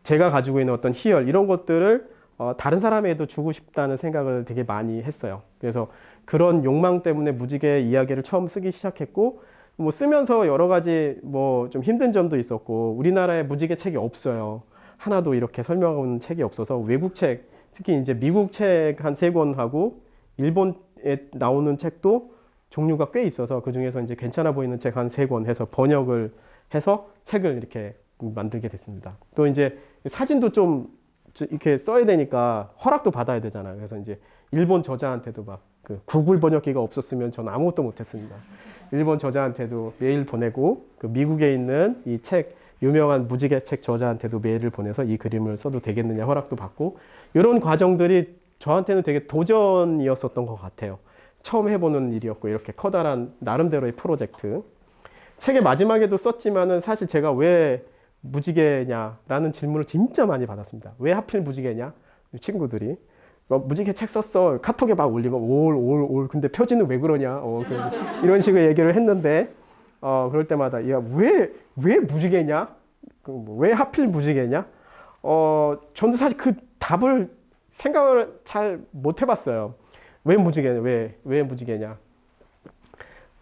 제가 가지고 있는 어떤 희열 이런 것들을 다른 사람에게도 주고 싶다는 생각을 되게 많이 했어요. 그래서 그런 욕망 때문에 무지개 이야기를 처음 쓰기 시작했고 뭐 쓰면서 여러 가지 뭐 좀 힘든 점도 있었고 우리나라에 무지개 책이 없어요. 하나도 이렇게 설명하는 책이 없어서 외국 책 특히 이제 미국 책 한 3권하고 일본에 나오는 책도 종류가 꽤 있어서 그 중에서 이제 괜찮아 보이는 책 한 3권 해서 번역을 해서 책을 이렇게 만들게 됐습니다. 또 이제 사진도 좀 이렇게 써야 되니까 허락도 받아야 되잖아요. 그래서 이제 일본 저자한테도 막 그 구글 번역기가 없었으면 저는 아무것도 못했습니다. 일본 저자한테도 메일 보내고 그 미국에 있는 이 책 유명한 무지개 책 저자한테도 메일을 보내서 이 그림을 써도 되겠느냐 허락도 받고 이런 과정들이 저한테는 되게 도전이었었던 것 같아요. 처음 해보는 일이었고 이렇게 커다란 나름대로의 프로젝트. 책의 마지막에도 썼지만은 사실 제가 왜 무지개냐라는 질문을 진짜 많이 받았습니다. 왜 하필 무지개냐? 친구들이 무지개 책 썼어. 카톡에 막 올리면 올 근데 표지는 왜 그러냐? 이런 식의 얘기를 했는데 그럴 때마다 야, 왜 무지개냐? 왜 하필 무지개냐? 저는 사실 그 답을 생각을 잘 못 해봤어요. 왜 무지개냐? 왜 무지개냐?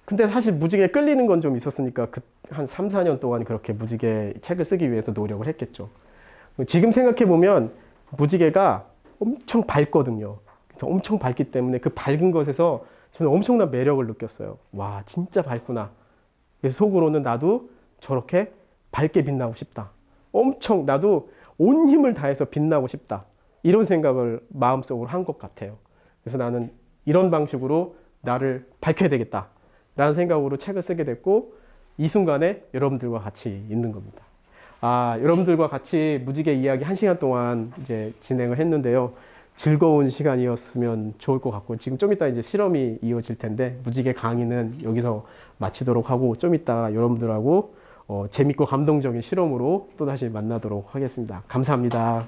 근데 사실 무지개에 끌리는 건 좀 있었으니까 한 3, 4년 동안 그렇게 무지개 책을 쓰기 위해서 노력을 했겠죠. 지금 생각해보면 무지개가 엄청 밝거든요. 그래서 엄청 밝기 때문에 그 밝은 것에서 저는 엄청난 매력을 느꼈어요. 와, 진짜 밝구나. 그래서 속으로는 나도 저렇게 밝게 빛나고 싶다. 엄청 나도 온 힘을 다해서 빛나고 싶다. 이런 생각을 마음속으로 한 것 같아요. 그래서 나는 이런 방식으로 나를 밝혀야 되겠다. 라는 생각으로 책을 쓰게 됐고 이 순간에 여러분들과 같이 있는 겁니다. 여러분들과 같이 무지개 이야기 1시간 동안 이제 진행을 했는데요. 즐거운 시간이었으면 좋을 것 같고 지금 좀 이따 이제 실험이 이어질 텐데 무지개 강의는 여기서 마치도록 하고 좀 이따 여러분들하고 재밌고 감동적인 실험으로 또 다시 만나도록 하겠습니다. 감사합니다.